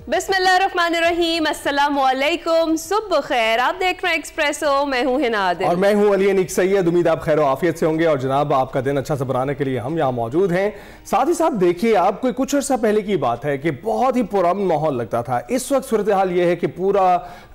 बिस्मिल्लाहिर्रहमानिर्रहीम, अस्सलामुअलैकुम, सुबह खैर। आप देख रहे हैं एक्सप्रेसो, मैं हूं हिना आदिल और मैं हूं अली अनीक सैयद। उम्मीद आप खैर आफियत से होंगे और जनाब आपका दिन अच्छा सा बनाने के लिए हम यहाँ मौजूद हैं। साथ ही साथ देखिए, आपको कुछ अर्सा पहले की बात है कि बहुत ही पुराना माहौल लगता था। इस वक्त सूरत हाल ये है कि पूरा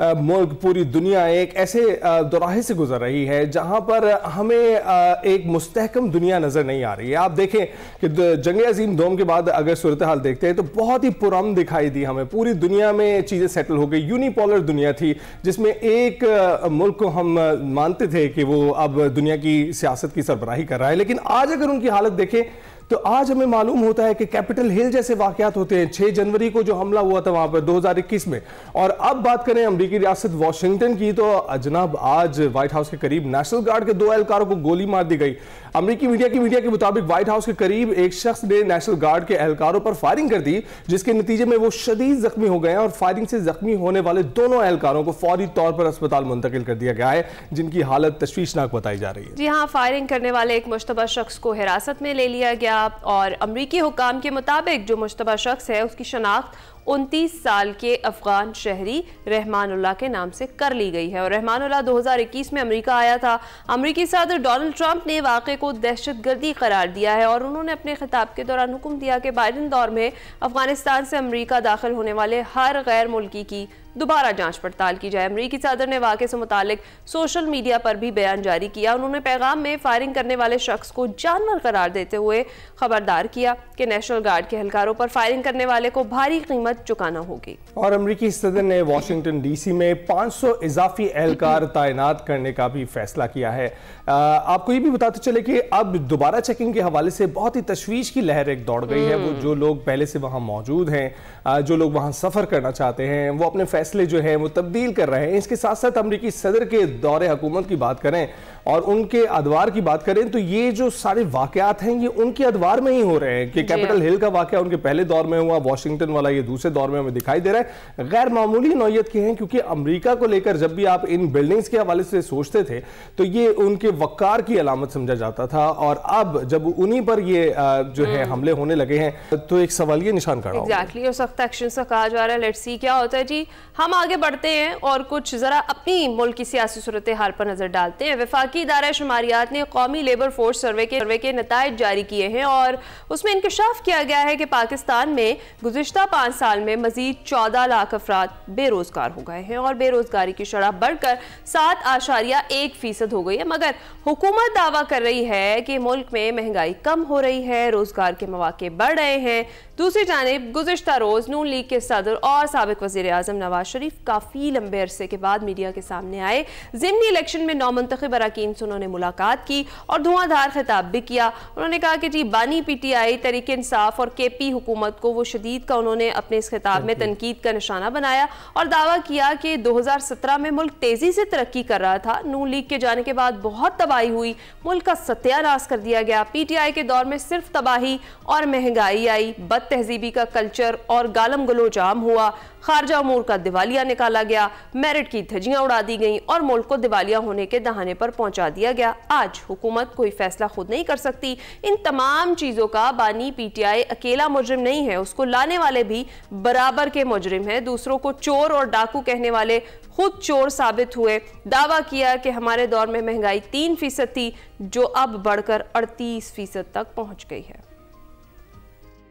मुल्क, पूरी दुनिया एक ऐसे दौराहे से गुजर रही है जहां पर हमें एक मुस्तहकम दुनिया नजर नहीं आ रही है। आप देखें कि जंग अजीम दोम के बाद अगर सूरत हाल देखते हैं तो बहुत ही पुरान दिखाई दी हमें। पूरी दुनिया में चीजें सेटल हो गई। यूनिपोलर दुनिया थी जिसमें एक मुल्क को हम मानते थे कि वो अब दुनिया की सियासत की सरबराही कर रहा है, लेकिन आज अगर उनकी हालत देखें तो आज हमें मालूम होता है कि कैपिटल हिल जैसे वाकयात होते हैं। 6 जनवरी को जो हमला हुआ था वहां पर 2021 में, और अब बात करें अमेरिकी रियासत वाशिंगटन की, तो जनाब आज व्हाइट हाउस के करीब नेशनल गार्ड के 2 एहलकारों को गोली मार दी गई। अमेरिकी मीडिया के मुताबिक व्हाइट हाउस के करीब एक शख्स ने नेशनल गार्ड के एहलकारों पर फायरिंग कर दी, जिसके नतीजे में वो शदीद जख्मी हो गए और फायरिंग से जख्मी होने वाले दोनों एहलकारों को फौरी तौर पर अस्पताल मुंतकिल कर दिया गया है, जिनकी हालत तशवीशनाक बताई जा रही है। जी हाँ, फायरिंग करने वाले एक मुश्तबा शख्स को हिरासत में ले लिया गया और अमरीकी हुकाम के मुताबिक जो मुश्तबा शख्स है उसकी शनाख्त 29 साल के अफगान शहरी रहमानुल्लाह के नाम से कर ली गई है। और रहमानुल्लाह 2021 में अमेरिका आया था। अमेरिकी सदर डोनाल्ड ट्रंप ने वाक़े को दहशतगर्दी करार दिया है और उन्होंने अपने खिताब के दौरान हुक्म दिया कि बाइडन दौर में अफगानिस्तान से अमेरिका दाखिल होने वाले हर गैर मुल्की की दोबारा जांच पड़ताल की जाए। अमेरिकी सदर ने वाक़े से मुतालिक सोशल मीडिया पर भी बयान जारी किया। उन्होंने पैगाम में फायरिंग करने वाले शख्स को जानवर करार देते हुए खबरदार किया कि नेशनल गार्ड के एहलकारों पर फायरिंग करने वाले को भारी कीमत चुकाना होगी। और अमेरिकी सदर ने वाशिंगटन डीसी में 500 इजाफी एहलकार तैनात करने का भी फैसला किया है। आपको ये भी बताते चले कि अब दोबारा चेकिंग के हवाले से बहुत ही तशवीश की लहर एक दौड़ गई है। वो जो लोग पहले से वहां मौजूद हैं, जो लोग वहां सफर करना चाहते हैं, वो अपने फैसले जो है वो तब्दील कर रहे हैं। इसके साथ साथ अमेरिकी सदर के दौरे हुकूमत की बात करें और उनके अदवार की बात करें तो ये जो सारे वाकयात हैं ये उनके अदवार में ही हो रहे हैं कि कैपिटल हिल का वाकया उनके पहले दौर में हुआ, वाशिंगटन वाला ये दूसरे दौर में हमें दिखाई दे रहा है। गैर मामूली नौयत के हैं क्योंकि अमेरिका को लेकर जब भी आप इन बिल्डिंग्स के हवाले से सोचते थे तो ये उनके वकार की अलामत समझा जाता था, और अब जब उन्हीं पर ये जो है हमले होने लगे हैं तो एक सवालिया निशान खड़ा होगा। एग्जैक्टली, और सख्त एक्शन से कहा जा रहा है। लेट्स सी क्या होता है। जी, हम आगे बढ़ते हैं और कुछ जरा अपनी मुल्क की सियासी सूरत हाल पर नजर डालते हैं। वफाकी इदारा शुमारियात ने कौमी लेबर फोर्स सर्वे के नताइज जारी किए हैं और उसमें इंकशाफ किया गया है कि पाकिस्तान में गुज़िश्ता 5 साल में मजीद 14 लाख अफराद बेरोजगार हो गए हैं और बेरोजगारी की शरह बढ़कर 7.1% हो गई है। मगर हुकूमत दावा कर रही है कि मुल्क में महंगाई कम हो रही है, रोजगार के मौके बढ़ रहे हैं। दूसरी जानिब गुज़िश्ता रोज नून लीग के सदर और साबिक वज़ीर आज़म नवाज शरीफ काफ़ी लंबे अरसे के बाद मीडिया के सामने आए। ज़िमनी इलेक्शन में नौमुंतखब अरकान से उन्होंने मुलाकात की और धुआंधार खिताब भी किया। उन्होंने कहा कि जी बानी PTI, तहरीक इंसाफ और KP हुकूमत को वो शदीद का उन्होंने अपने इस खिताब में तनकीद का निशाना बनाया और दावा किया कि 2017 में मुल्क तेजी से तरक्की कर रहा था। नून लीग के जाने के बाद बहुत तबाही हुई, मुल्क का सत्यानाश कर दिया गया। PTI के दौर में सिर्फ तबाही और महंगाई आई, बद तहजीबी का कल्चर और गालम गलोच आम हुआ, खारजा अमूर का दिवालिया निकाला गया, मेरिट की धज्जियां उड़ा दी गईं और मुल्क को दिवालिया होने के दहाने पर पहुंचा दिया गया। आज हुकूमत कोई फैसला खुद नहीं कर सकती। इन तमाम चीजों का बानी PTI अकेला मुजरिम नहीं है, उसको लाने वाले भी बराबर के मुजरिम हैं। दूसरों को चोर और डाकू कहने वाले खुद चोर साबित हुए। दावा किया कि हमारे दौर में महंगाई 3% थी, जो अब बढ़कर 38% तक पहुंच गई है।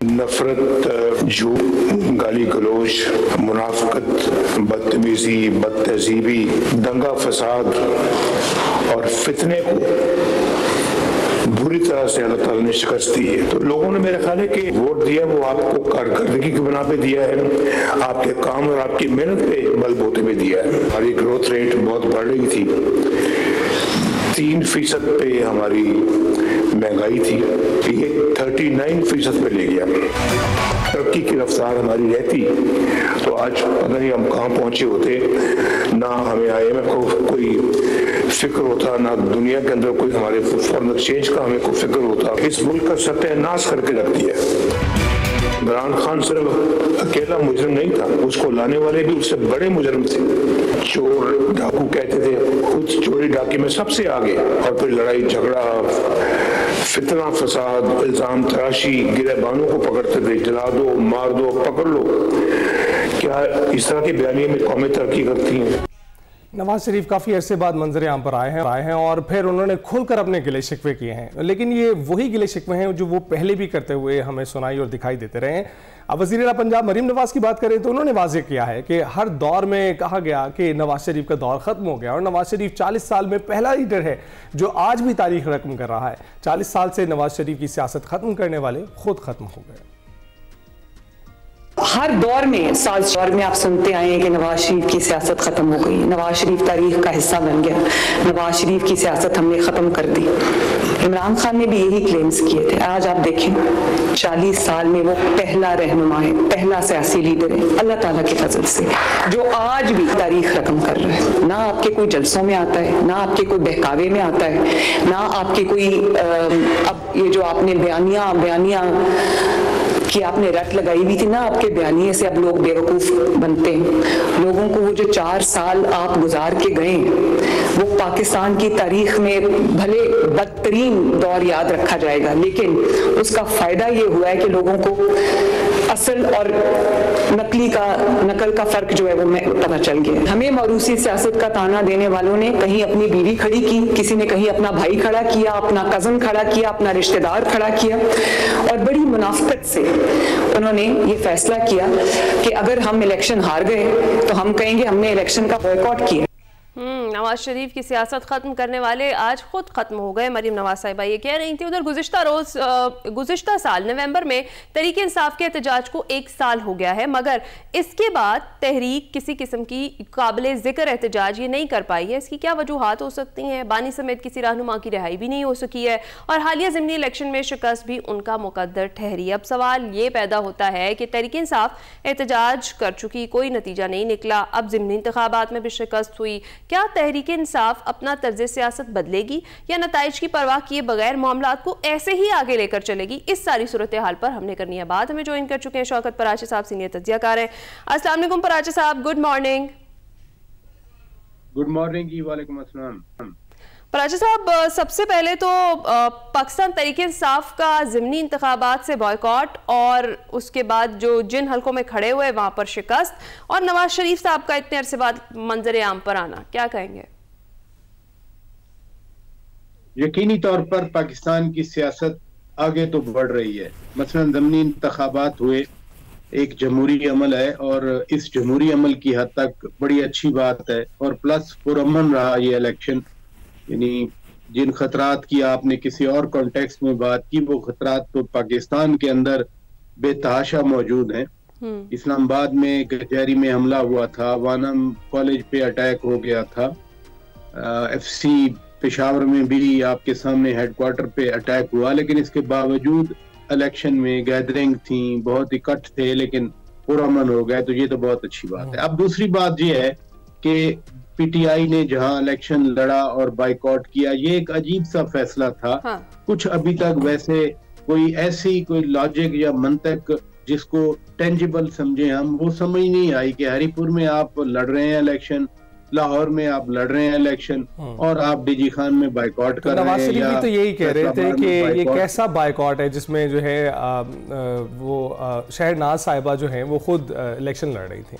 नफरत, झूठ, गाली गलोच, मुनाफिकत, बदतमीजी, बदतहजीबी, दंगा फसाद और फितने को बुरी तरह से अल्लाह ताला ने शिकस्त दी है। तो लोगों ने मेरा ख्याल है कि वोट दिया वो आपको कारकर्दगी की बना पे दिया है, आपके काम और आपकी मेहनत पे बलबूते पे दिया है। हमारी ग्रोथ रेट बहुत बढ़ रही थी, 3% पे हमारी महंगाई थी, ये 39% पे ले गया। तरक्की की रफ्तार हमारी रहती तो आज पता नहीं हम कहाँ पहुंचे होते। ना हमें IMF को कोई फिक्र होता, ना दुनिया के अंदर कोई हमारे फॉरेन एक्सचेंज का हमें कोई फिक्र होता। इस मुल्क का सत्यानाश करके रख दिया। इमरान खान सिर्फ अकेला मुजरिम नहीं था, उसको लाने वाले भी उससे बड़े मुजरिम थे। चोर डाकू कहते थे, खुद चोरी डाके में सबसे आगे, और फिर लड़ाई झगड़ा, फितना फसाद, इल्जाम तराशी, गिरहबानों को पकड़ते थे, जला दो, मार दो, पकड़ लो। क्या क्या इस तरह के बयानिए में कौमें तरक्की करती हैं? नवाज शरीफ काफ़ी अरसे बाद मंजर आम पर आए हैं और फिर उन्होंने खुलकर अपने गिले शिकवे किए हैं, लेकिन ये वही गिले शिकवे हैं जो वो पहले भी करते हुए हमें सुनाई और दिखाई देते रहे हैं। अब वज़ीर-ए-आला पंजाब मरीम नवाज की बात करें तो उन्होंने वाज़ेह किया है कि हर दौर में कहा गया कि नवाज शरीफ का दौर ख़त्म हो गया और नवाज शरीफ 40 साल में पहला लीडर है जो आज भी तारीख रकम कर रहा है। 40 साल से नवाज शरीफ की सियासत ख़त्म करने वाले खुद ख़त्म हो गए। हर दौर में साज दौर में आप सुनते आए हैं कि नवाज शरीफ की सियासत खत्म हो गई, नवाज शरीफ तारीख का हिस्सा बन गया, नवाज शरीफ की सियासत हमने खत्म कर दी। इमरान खान ने भी यही क्लेम्स किए थे। आज आप देखें 40 साल में वो पहला रहनुमा है, पहला सियासी लीडर है अल्लाह ताला के फजल से जो आज भी तारीख रकम कर रहा है। ना आपके कोई जलसों में आता है, ना आपके कोई बहकावे में आता है, ना आपके कोई अब ये जो आपने बयानियां कि आपने रट लगाई हुई थी ना, आपके बयानिए से अब लोग बेवकूफ बनते हैं। लोगों को वो जो 4 साल आप गुजार के गए वो पाकिस्तान की तारीख में भले बदतरीन दौर याद रखा जाएगा, लेकिन उसका फायदा ये हुआ है कि लोगों को असल और नकल का फर्क जो है वो पता चल गया। हमें मौरूसी सियासत का ताना देने वालों ने कहीं अपनी बीवी खड़ी की, किसी ने कहीं अपना भाई खड़ा किया, अपना कजन खड़ा किया, अपना रिश्तेदार खड़ा किया और बड़ी मुनाफिकत से उन्होंने ये फैसला किया कि अगर हम इलेक्शन हार गए तो हम कहेंगे हमने इलेक्शन का बॉयकॉट किया। नवाज शरीफ की सियासत खत्म करने वाले आज खुद खत्म हो गए। मरीम नवाज साहिबा ये कह रही थी। उधर गुज़िश्ता साल नवंबर में तहरीक इंसाफ के एहतजाज को 1 साल हो गया है, मगर इसके बाद तहरीक किसी किस्म की काबिल जिक्र एहतजाज ये नहीं कर पाई है। इसकी क्या वजूहात हो सकती हैं? बानी समेत किसी रहनुमा की रिहाई भी नहीं हो सकी है और हालिया ज़िमनी इलेक्शन में शिकस्त भी उनका मुकद्दर ठहरी। अब सवाल ये पैदा होता है कि तहरीक इंसाफ एहतजाज कर चुकी, कोई नतीजा नहीं निकला, अब ज़िमनी इंतखाबात में भी शिकस्त हुई। क्या तहरीक इंसाफ अपना तर्ज सियासत बदलेगी या नताइज की परवाह किए बगैर मामलात को ऐसे ही आगे लेकर चलेगी? इस सारी सूरत हाल पर हमने करनी है बात। हमें ज्वाइन कर चुके हैं शौकत पराची साहब, सीनियर तज्जियाकार हैं। अस्सलाम वालेकुम पराची साहब, गुड मॉर्निंग। गुड मॉर्निंग जी, वालेकुम अस्सलाम। पराची साहब, सबसे पहले तो पाकिस्तान तहरीक इंसाफ का ज़िमनी इंतखाबात से बॉयकॉट और उसके बाद जो जिन हलकों में खड़े हुए वहां पर शिकस्त और नवाज शरीफ साहब का इतने अरसे बाद मंजर आम पर आना, क्या कहेंगे? यकीनी तौर पर पाकिस्तान की सियासत आगे तो बढ़ रही है। मसलन ज़िमनी इंतखाबात हुए, एक जमहूरी अमल है और इस जमहूरी अमल की हद तक बड़ी अच्छी बात है और प्लस पुरअमन रहा ये इलेक्शन। यानी जिन खतरात की आपने किसी और कॉन्टेक्स्ट में बात की, वो खतरात तो पाकिस्तान के अंदर बेतहाशा मौजूद हैं। इस्लामाबाद में गजारी में हमला हुआ था, वानम कॉलेज पे अटैक हो गया था, FC पेशावर में भी आपके सामने हेडक्वार्टर पे अटैक हुआ, लेकिन इसके बावजूद इलेक्शन में गैदरिंग थी, बहुत इकट्ठ थे, लेकिन पुरअमन हो गए, तो ये तो बहुत अच्छी बात है। अब दूसरी बात ये है कि PTI ने जहां इलेक्शन लड़ा और बाइकआउट किया, ये एक अजीब सा फैसला था। कुछ अभी तक वैसे कोई ऐसी कोई लॉजिक या मंतक जिसको टेंजिबल समझे हम, वो समझ नहीं आई कि हरीपुर में आप लड़ रहे हैं इलेक्शन, लाहौर में आप लड़ रहे हैं इलेक्शन और आप DG खान में बाइकआउट कर रहे हैं। नवाज शरीफ भी तो यही कह रहे थे कि ये कैसा बाइकआउट है जिसमें जो है वो शहरनाज साहिबा जो है वो खुद इलेक्शन लड़ रही थी।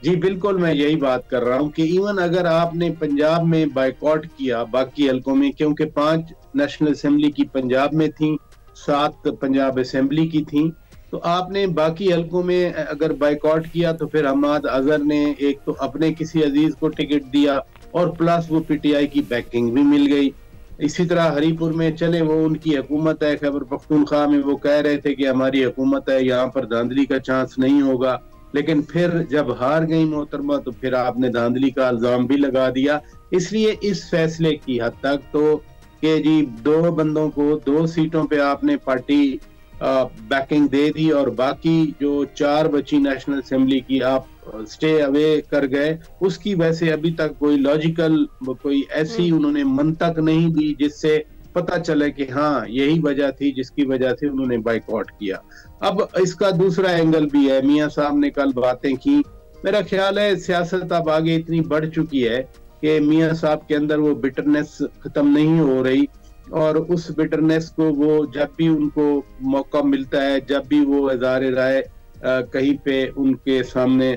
जी बिल्कुल, मैं यही बात कर रहा हूँ कि इवन अगर आपने पंजाब में बाइकआउट किया बाकी हलकों में, क्योंकि 5 नेशनल असेंबली की पंजाब में थी, 7 पंजाब असेंबली की थी, तो आपने बाकी हलकों में अगर बाइकआउट किया तो फिर हमाद अजहर ने एक तो अपने किसी अजीज को टिकट दिया और प्लस वो PTI की बैकिंग भी मिल गई। इसी तरह हरीपुर में चले वो उनकी हुकूमत है, खैबर पख्तूनख्वा में वो कह रहे थे कि हमारी हुकूमत है, यहाँ पर धांधली का चांस नहीं होगा, लेकिन फिर जब हार गई मोहतरमा तो फिर आपने धांधली का इल्जाम भी लगा दिया। इसलिए इस फैसले की हद तक तो कि जी 2 बंदों को 2 सीटों पे आपने पार्टी बैकिंग दे दी और बाकी जो 4 बची नेशनल असेंबली की आप स्टे अवे कर गए, उसकी वैसे अभी तक कोई लॉजिकल कोई ऐसी उन्होंने मंतक नहीं दी जिससे पता चले कि हाँ यही वजह थी जिसकी वजह से उन्होंने बाइकआउट किया। अब इसका दूसरा एंगल भी है, मियां साहब ने कल बातें की, मेरा ख्याल है सियासत अब आगे इतनी बढ़ चुकी है कि मियां साहब के अंदर वो बिटरनेस खत्म नहीं हो रही और उस बिटरनेस को वो जब भी उनको मौका मिलता है, जब भी वो इज़हार राय कहीं पे उनके सामने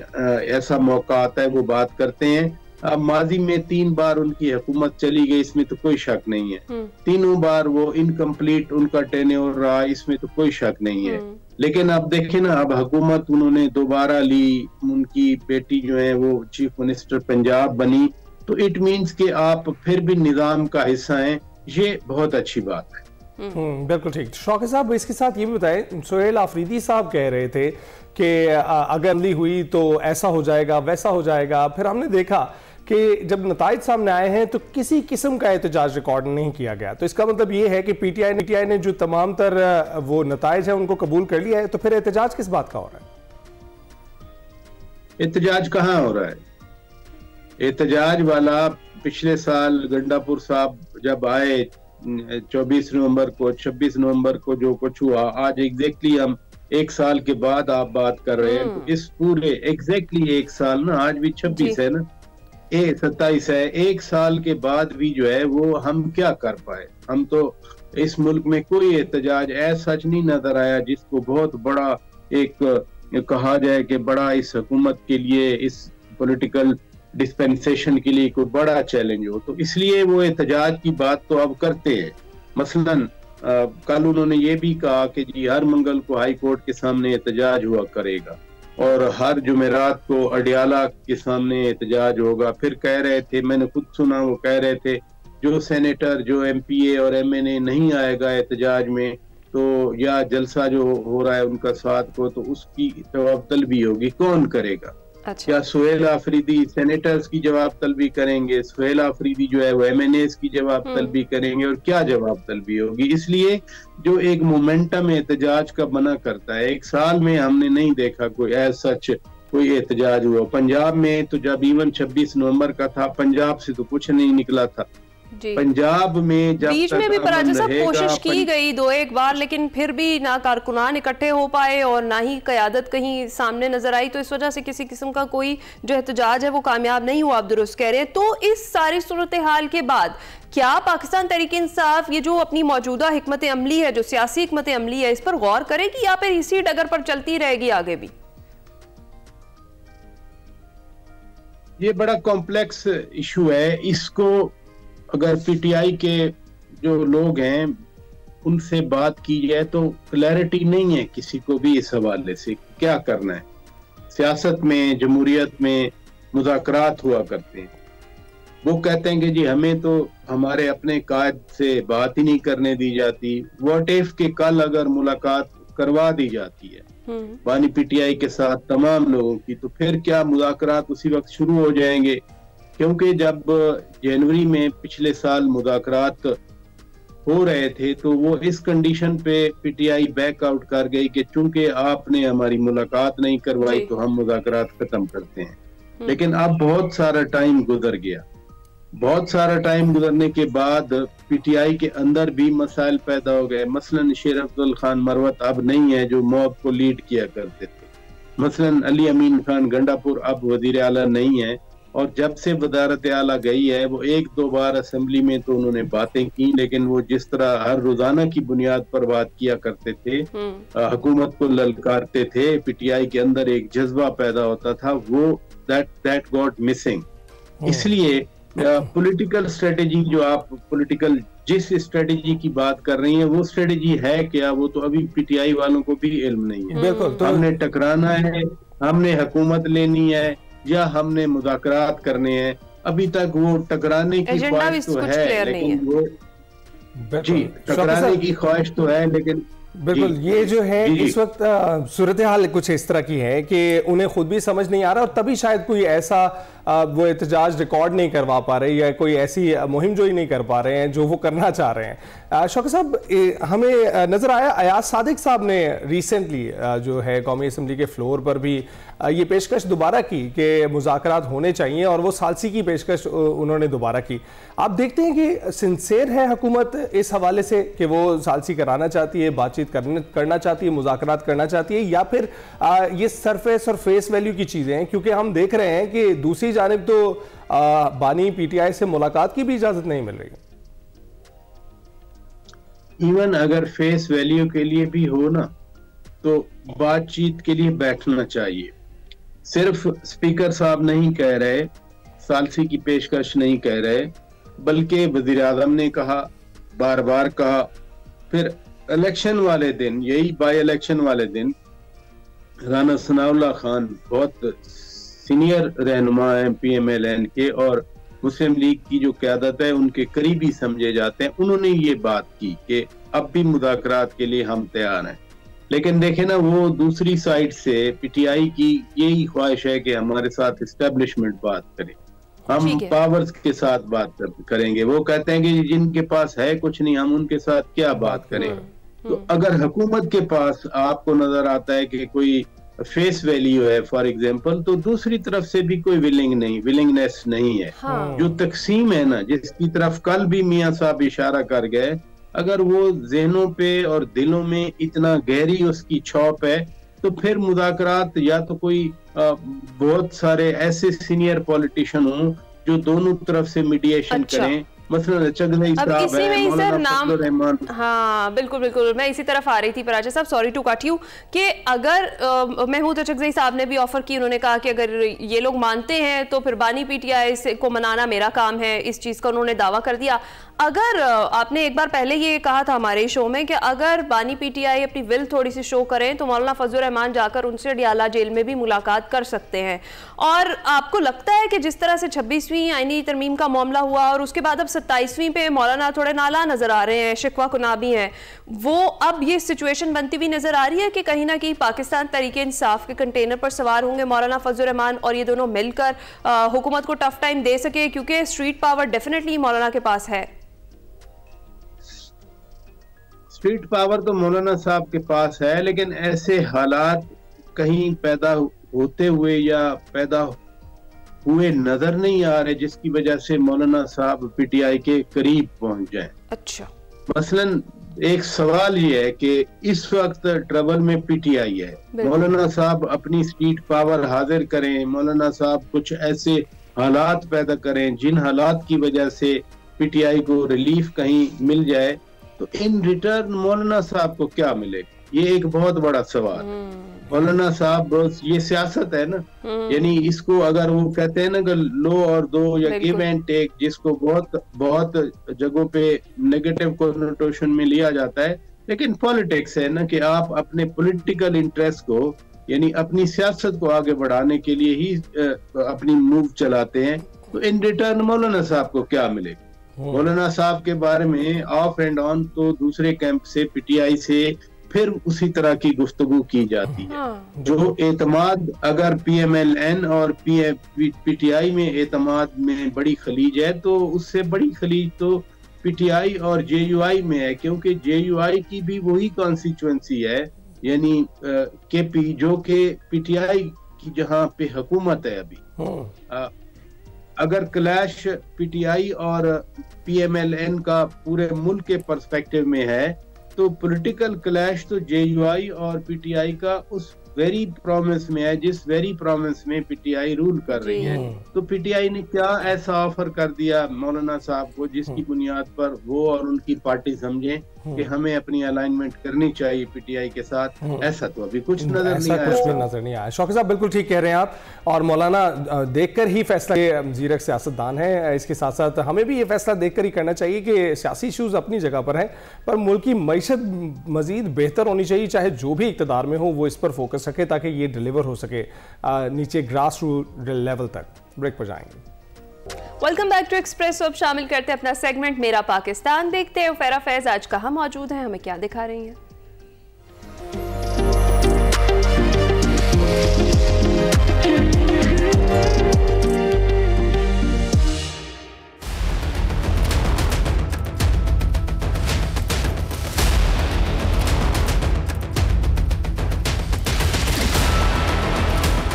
ऐसा मौका आता है वो बात करते हैं। अब माजी में 3 बार उनकी हुकूमत चली गई, इसमें तो कोई शक नहीं है। तीनों बार वो इनकम्प्लीट उनका टेन्योर रहा, इसमें तो कोई शक नहीं है। लेकिन अब देखें ना, अब हुकूमत उन्होंने दोबारा ली, उनकी बेटी जो है वो चीफ मिनिस्टर पंजाब बनी, तो इट मीन्स कि आप फिर भी निजाम का हिस्सा हैं। ये बहुत अच्छी बात है। बिल्कुल ठीक। शौकत साहब, इसके साथ ये भी बताएं, सुहेल आफरीदी साहब कह रहे थे कि अगर अमली हुई तो ऐसा हो जाएगा, वैसा हो जाएगा। फिर हमने देखा कि जब नताइज सामने आए हैं तो किसी किस्म का एहतजाज रिकॉर्ड नहीं किया गया। तो इसका मतलब ये है कि पीटीआई ने जो तमाम तर वो नताइज है उनको कबूल कर लिया है। तो फिर एहतजाज किस बात का हो रहा है? एहतजाज कहाँ हो रहा है? एहतजाज वाला पिछले साल गंडापुर साहब जब आए 24 नवंबर को, 26 नवंबर को जो कुछ हुआ, आज एग्जैक्टली हम 1 साल के बाद आप बात कर रहे हैं। तो इस पूरे एग्जैक्टली 1 साल ना, आज भी 26 है ना, 27 है, 1 साल के बाद भी जो है वो हम क्या कर पाए? हम तो इस मुल्क में कोई एहतजाज ऐसा सच नहीं नजर आया जिसको बहुत बड़ा एक कहा जाए कि बड़ा इस हुकूमत के लिए, इस पॉलिटिकल डिस्पेंसेशन के लिए कोई बड़ा चैलेंज हो। तो इसलिए वो एहतजाज की बात तो अब करते हैं। मसलन कल उन्होंने ये भी कहा कि जी हर मंगल को हाई कोर्ट के सामने एहतजाज हुआ करेगा और हर जुमेरात को अडियाला के सामने एहतजाज होगा। फिर कह रहे थे, मैंने खुद सुना, वो कह रहे थे जो सेनेटर, जो एमपीए और एमएनए नहीं आएगा एहतजाज में, तो या जलसा जो हो रहा है उनका 7 को, तो उसकी जवाब तलबी होगी। कौन करेगा? अच्छा। क्या सुहेल आफरीदी सेनेटर्स की जवाब तलबी करेंगे? सुहेल आफरीदी जो है वो एमएनएस की जवाब तलबी करेंगे? और क्या जवाब तलबी होगी? इसलिए जो एक मोमेंटम एहतजाज का बना करता है, 1 साल में हमने नहीं देखा कोई ऐसा सच कोई एहतजाज हुआ। पंजाब में तो जब इवन 26 नवंबर का था, पंजाब से तो कुछ नहीं निकला था। पंजाब में जब बीच में भी पराजय साहब कोशिश की गई 2-1 बार, लेकिन फिर भी ना कारकुनान इकट्ठे हो पाए और ना ही क़यादत कहीं सामने नजर आई। तो इस वजह से किसी किस्म का कोई जो एहतजाज है वो कामयाब नहीं हुआ, आप दुरुस्त कह रहे हैं। तो इस सारी सूरत हाल के बाद क्या पाकिस्तान तहरीक-ए-इंसाफ ये जो अपनी मौजूदा हिकमत अमली है, जो सियासी हिकमत अमली है, इस पर गौर करेगी या फिर इसी डगर पर चलती रहेगी आगे भी? ये बड़ा कॉम्प्लेक्स इशू है। इसको अगर पीटीआई के जो लोग हैं उनसे बात की जाए तो क्लैरिटी नहीं है किसी को भी इस हवाले से क्या करना है। सियासत में, जमहूरियत में मुज़ाकरात हुआ करते हैं। वो कहते हैं कि जी हमें तो हमारे अपने कायद से बात ही नहीं करने दी जाती। व्हाट इफ के कल अगर मुलाकात करवा दी जाती है बानी पीटीआई के साथ तमाम लोगों की, तो फिर क्या मुज़ाकरात उसी वक्त शुरू हो जाएंगे? क्योंकि जब जनवरी में पिछले साल मुज़ाकरात हो रहे थे तो वो इस कंडीशन पे पीटीआई बैकआउट कर गई कि चूंकि आपने हमारी मुलाकात नहीं करवाई तो हम मुज़ाकरात खत्म करते हैं। लेकिन अब बहुत सारा टाइम गुजर गया। बहुत सारा टाइम गुजरने के बाद पीटीआई के अंदर भी मसाइल पैदा हो गए। मसलन शेर अफजल खान मरवत अब नहीं है जो मॉब को लीड किया करते थे। मसलन अली अमीन खान गंडापुर अब वजीर आला नहीं है, और जब से वजारत आला गई है वो 1-2 बार असेंबली में तो उन्होंने बातें की, लेकिन वो जिस तरह हर रोजाना की बुनियाद पर बात किया करते थे, हुकूमत को ललकारते थे, पीटीआई के अंदर एक जज्बा पैदा होता था, वो दैट गॉट मिसिंग। इसलिए पॉलिटिकल स्ट्रेटेजी जो आप जिस स्ट्रेटेजी की बात कर रही हैं वो स्ट्रेटेजी है क्या, वो तो अभी पीटीआई वालों को भी इल्म नहीं है। बिल्कुल। हमने टकराना है, हमने हुकूमत लेनी है, या हमने मुज़ाकरात करने हैं। अभी तक वो टकराने की ख्वाहिश तो है, लेकिन वो जी टकराने की ख्वाहिश तो है, लेकिन बिल्कुल ये जो है इस वक्त सूरत हाल कुछ इस तरह की है कि उन्हें खुद भी समझ नहीं आ रहा, और तभी शायद कोई ऐसा वो एहतजाज रिकॉर्ड नहीं करवा पा रहे या कोई ऐसी मुहिम जो ही नहीं कर पा रहे हैं जो वो करना चाह रहे हैं। शौकत साहब, हमें नजर आया अयाज सादिक साहब ने रिसेंटली जो है कौमी असम्बली के फ्लोर पर भी ये पेशकश दोबारा की कि मुज़ाकरात होने चाहिए, और वो सालसी की पेशकश उन्होंने दोबारा की। आप देखते हैं कि सिंसेर है हुकूमत इस हवाले से कि वो सालसी कराना चाहती है, बातचीत करना चाहती है, मुज़ाकरात करना चाहती है, या फिर ये सरफेस और फेस वैल्यू की चीज़ें हैं? क्योंकि हम देख रहे हैं कि दूसरी जानिब तो बानी पीटीआई से मुलाकात की भी इजाज़त नहीं मिल रही। इवन अगर फेस वैल्यू के लिए भी हो ना, तो बातचीत के लिए बैठना चाहिए। सिर्फ स्पीकर साहब नहीं कह रहे, सालसी की पेशकश नहीं कह रहे, बल्कि वज़ीर आज़म ने कहा, बार बार कहा। फिर इलेक्शन वाले दिन, यही बाई इलेक्शन वाले दिन, राना सनाउल्लाह खान बहुत सीनियर रहनुमा हैं PMLN के और मुस्लिम लीग की जो क़यादत है उनके करीबी समझे जाते हैं, उन्होंने ये बात की कि अब भी मुज़ाकरात के लिए हम तैयार हैं। लेकिन देखें ना, वो दूसरी साइड से PTI की यही ख्वाहिश है कि हमारे साथ एस्टेब्लिशमेंट बात करे, हम पावर्स के साथ बात करेंगे। वो कहते हैं कि जिनके पास है कुछ नहीं, हम उनके साथ क्या बात करें। तो अगर हुकूमत के पास आपको नजर आता है कि कोई फेस वैल्यू है फॉर एग्जांपल, तो दूसरी तरफ से भी कोई विलिंगनेस नहीं है। जो तकसीम है ना, जिसकी तरफ कल भी मियां साहब इशारा कर गए, अगर वो ज़हनों पे और दिलों में इतना गहरी उसकी छौप है, तो फिर मुज़ाकरात या तो कोई बहुत सारे ऐसे सीनियर पॉलिटिशियन हों जो दोनों तरफ से मीडिएशन करें। मसलन चगलई साहब है, मौलाना हाँ बिल्कुल बिल्कुल, मैं इसी तरफ आ रही थी पराजा साहब, सॉरी टू कट यू, कि अगर महमूद चगलई साहब ने भी ऑफर की, उन्होंने कहा कि अगर ये लोग मानते हैं तो फिर बानी PTI को मनाना मेरा काम है, इस चीज़ का उन्होंने दावा कर दिया। अगर आपने एक बार पहले ये कहा था हमारे शो में कि अगर बानी PTI अपनी विल थोड़ी सी शो करें तो मौलाना फजलुर रहमान जाकर उनसे डियाला जेल में भी मुलाकात कर सकते हैं। और आपको लगता है कि जिस तरह से 26वीं आईनी तरमीम का मामला हुआ और उसके बाद अब 27वीं पे मौलाना थोड़े नाला नजर आ रहे हैं, शिकवा कुनाबी हैं, वो अब ये सिचुएशन बनती हुई नजर आ रही है कि कहीं ना कहीं पाकिस्तान तरीके इंसाफ के कंटेनर पर सवार होंगे मौलाना फजलुर रहमान और ये दोनों मिलकर हुकूमत को टफ टाइम दे सके, क्योंकि स्ट्रीट पावर डेफिनेटली मौलाना के पास है। स्ट्रीट पावर तो मौलाना साहब के पास है, लेकिन ऐसे हालात कहीं पैदा होते हुए या पैदा हुए नजर नहीं आ रहे जिसकी वजह से मौलाना साहब PTI के करीब पहुंच जाएं। अच्छा, मसलन एक सवाल ये है कि इस वक्त ट्रबल में PTI है, मौलाना साहब अपनी स्ट्रीट पावर हाजिर करें, मौलाना साहब कुछ ऐसे हालात पैदा करें जिन हालात की वजह से PTI को रिलीफ कहीं मिल जाए, तो इन रिटर्न मौलाना साहब को क्या मिले, ये एक बहुत बड़ा सवाल है। मौलाना साहब ये सियासत है ना, यानी इसको अगर वो कहते हैं ना कि लो और दो या गिव एंड टेक, जिसको बहुत जगहों पे नेगेटिव कोनोटेशन में लिया जाता है, लेकिन पॉलिटिक्स है ना कि आप अपने पॉलिटिकल इंटरेस्ट को, यानी अपनी सियासत को आगे बढ़ाने के लिए ही अपनी मूव चलाते हैं। तो इन रिटर्न मौलाना साहब को क्या मिलेगा? मौलाना साहब के बारे में ऑफ एंड ऑन तो दूसरे कैंप से PTI से फिर उसी तरह की गुफ्तगू की जाती है। जो एतमाद अगर PMLN और PTI में एतमाद में बड़ी खलीज है, तो उससे बड़ी खलीज तो PTI और JUI में है, क्योंकि JUI की भी वही कॉन्स्टिट्यूएंसी है, यानी KP, जो कि PTI की जहाँ पे हुकूमत है अभी। अगर क्लैश PTI और PMLN का पूरे मुल्क के पर्सपेक्टिव में है, तो पॉलिटिकल क्लैश तो JUI और PTI का उस वेरी प्रॉमिस में है जिस वेरी प्रॉमिस में PTI रूल कर रही है। तो PTI ने क्या ऐसा ऑफर कर दिया मौलाना साहब को जिसकी बुनियाद पर वो और उनकी पार्टी समझे कि हमें अपनी अलाइनमेंट करनी चाहिए PTI के साथ? ऐसा तो अभी कुछ नजर नहीं आया। शौकत साहब बिल्कुल ठीक कह रहे हैं आप, और मौलाना देखकर ही फैसला, जीरक सियासतदान है, इसके साथ साथ हमें भी ये फैसला देखकर ही करना चाहिए कि सियासी इशूज अपनी जगह पर हैं, पर मुल्क की मईशत मजीद बेहतर होनी चाहिए, चाहे जो भी इक़्तिदार में हो वो इस पर फोकस रखे ताकि ये डिलीवर हो सके नीचे ग्रास रूट लेवल तक। ब्रेक पर जाएंगे। Welcome back to Express. अब शामिल करते हैं अपना सेगमेंट मेरा पाकिस्तान। देखते हैं फैरा फैज आज कहाँ मौजूद हैं, हमें क्या दिखा रही हैं।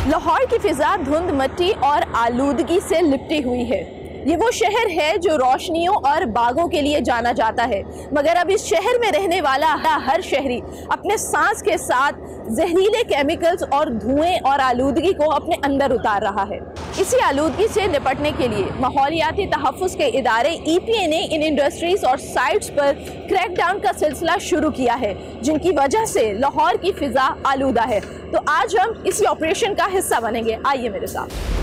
लाहौर की फिजा धुंध, मिट्टी और आलूदगी से लिपटी हुई है। ये वो शहर है जो रोशनियों और बागों के लिए जाना जाता है, मगर अब इस शहर में रहने वाला हर शहरी अपने सांस के साथ जहरीले केमिकल्स और धुएं और आलूदगी को अपने अंदर उतार रहा है। इसी आलूदगी से निपटने के लिए माहौलियाती तहफ़्फ़ुज़ के इदारे EPA ने इन इंडस्ट्रीज़ और साइट्स पर क्रैकडाउन का सिलसिला शुरू किया है, जिनकी वजह से लाहौर की फ़िज़ा आलूदा है। तो आज हम इसी ऑपरेशन का हिस्सा बनेंगे। आइए मेरे साथ।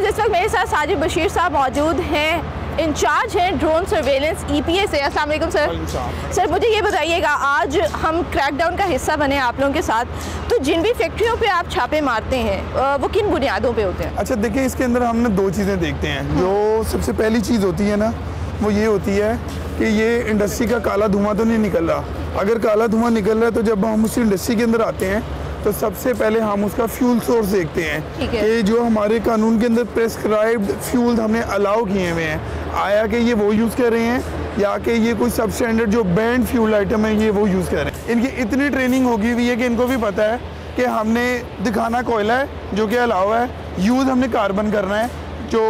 जिस वक्त मेरे साथ साजिद बशीर साहब मौजूद हैं, इंचार्ज हैं ड्रोन सर्वेलेंस EPA से। अस्सलाम वालेकुम सर। सर मुझे ये बताइएगा, आज हम क्रैकडाउन का हिस्सा बने आप लोगों के साथ, तो जिन भी फैक्ट्रियों पे आप छापे मारते हैं वो किन बुनियादों पे होते हैं? अच्छा देखिए, इसके अंदर हमने दो चीज़ें देखते हैं। जो सबसे पहली चीज़ होती है ना, वो ये होती है कि ये इंडस्ट्री का काला धुआं तो नहीं निकल रहा। अगर काला धुआं निकल रहा है तो जब हम उस इंडस्ट्री के अंदर आते हैं तो सबसे पहले हम उसका फ्यूल सोर्स देखते हैं कि जो हमारे कानून के अंदर प्रेस्क्राइब्ड फ्यूल हमने अलाउ किए हुए हैं, आया कि ये वो यूज़ कर रहे हैं या कि ये कोई सब स्टैंडर्ड जो बैंड फ्यूल आइटम है ये वो यूज़ कर रहे हैं। इनकी इतनी ट्रेनिंग होगी हुई है कि इनको भी पता है कि हमने दिखाना कोयला है जो कि अलाउ है, यूज़ हमने कार्बन करना है जो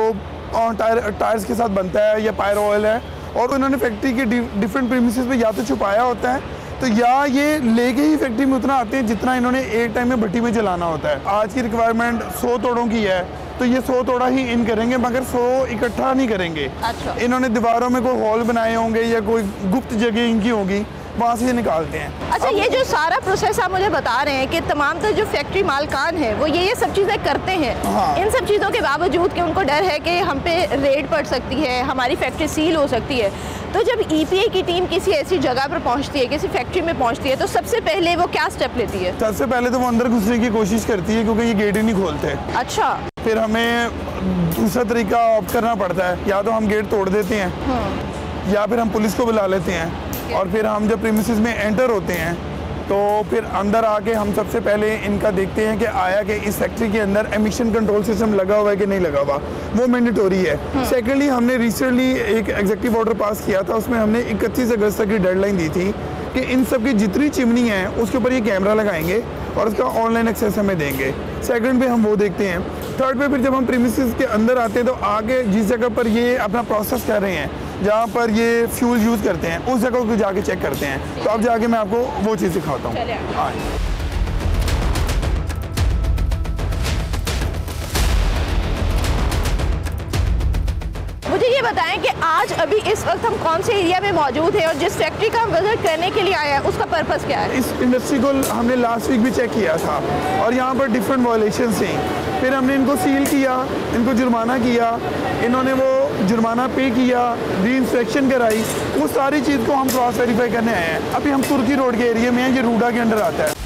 टायर्स के साथ बनता है या पायर ऑयल है, और उन्होंने फैक्ट्री के डिफरेंट प्रीमिसेस पे या तो छुपाया होता है तो या ये लेके ही फैक्ट्री में उतना आते हैं जितना इन्होंने एक टाइम में भट्टी में जलाना होता है। आज की रिक्वायरमेंट 100 तोड़ों की है तो ये 100 तोड़ा ही इन करेंगे, मगर 100 इकट्ठा नहीं करेंगे। अच्छा। इन्होंने दीवारों में कोई हॉल बनाए होंगे या कोई गुप्त जगह इनकी होगी, वहाँ से निकालते हैं। अच्छा, ये जो सारा प्रोसेस आप मुझे बता रहे हैं कि तमाम तो जो फैक्ट्री मालकान है वो ये सब चीज़ें करते हैं। हाँ। इन सब चीज़ों के बावजूद कि उनको डर है कि हम पे रेड पड़ सकती है, हमारी फैक्ट्री सील हो सकती है, तो जब EPA की टीम किसी ऐसी जगह पर पहुंचती है, किसी फैक्ट्री में पहुंचती है, तो सबसे पहले वो क्या स्टेप लेती है? सबसे पहले तो वो अंदर घुसने की कोशिश करती है क्योंकि ये गेट ही नहीं खोलते। अच्छा। फिर हमें दूसरा तरीका ऑप्ट करना पड़ता है, या तो हम गेट तोड़ देते हैं या फिर हम पुलिस को बुला लेते हैं, और फिर हम जब प्रीमिसेस में एंटर होते हैं तो फिर अंदर आके हम सबसे पहले इनका देखते हैं कि आया कि इस फैक्ट्री के अंदर एमिशन कंट्रोल सिस्टम लगा हुआ है कि नहीं लगा हुआ, वो मैंडेटरी है। सेकेंडली हमने रिसेंटली एक एग्जीक्यूटिव ऑर्डर पास किया था, उसमें हमने 31 अगस्त तक की डेडलाइन दी थी कि इन सब की जितनी चिमनी है उसके ऊपर ये कैमरा लगाएंगे और उसका ऑनलाइन एक्सेस हमें देंगे। सेकंड पे हम वो देखते हैं। थर्ड पे फिर जब हम प्रीमिसेस के अंदर आते हैं तो आगे जिस जगह पर ये अपना प्रोसेस कर रहे हैं, जहाँ पर ये फ्यूल यूज़ करते हैं, उस जगह को जाके चेक करते हैं। तो अब जाके मैं आपको वो चीज़ दिखाता हूँ। मुझे ये बताएं कि आज अभी इस वक्त हम कौन से एरिया में मौजूद हैं और जिस फैक्ट्री का हम विजिट करने के लिए आए हैं उसका पर्पस क्या है? इस इंडस्ट्री को हमने लास्ट वीक भी चेक किया था और यहाँ पर डिफरेंट वायलेशंस थी। फिर हमने इनको सील किया, इनको जुर्माना किया, इन्होंने वो जुर्माना पे किया, री इंस्पेक्शन कराई, वो सारी चीज़ को हम क्रॉस वेरीफाई करने आए हैं। अभी हम तुर्की रोड के एरिया में हैं, ये रूडा के अंडर आता है।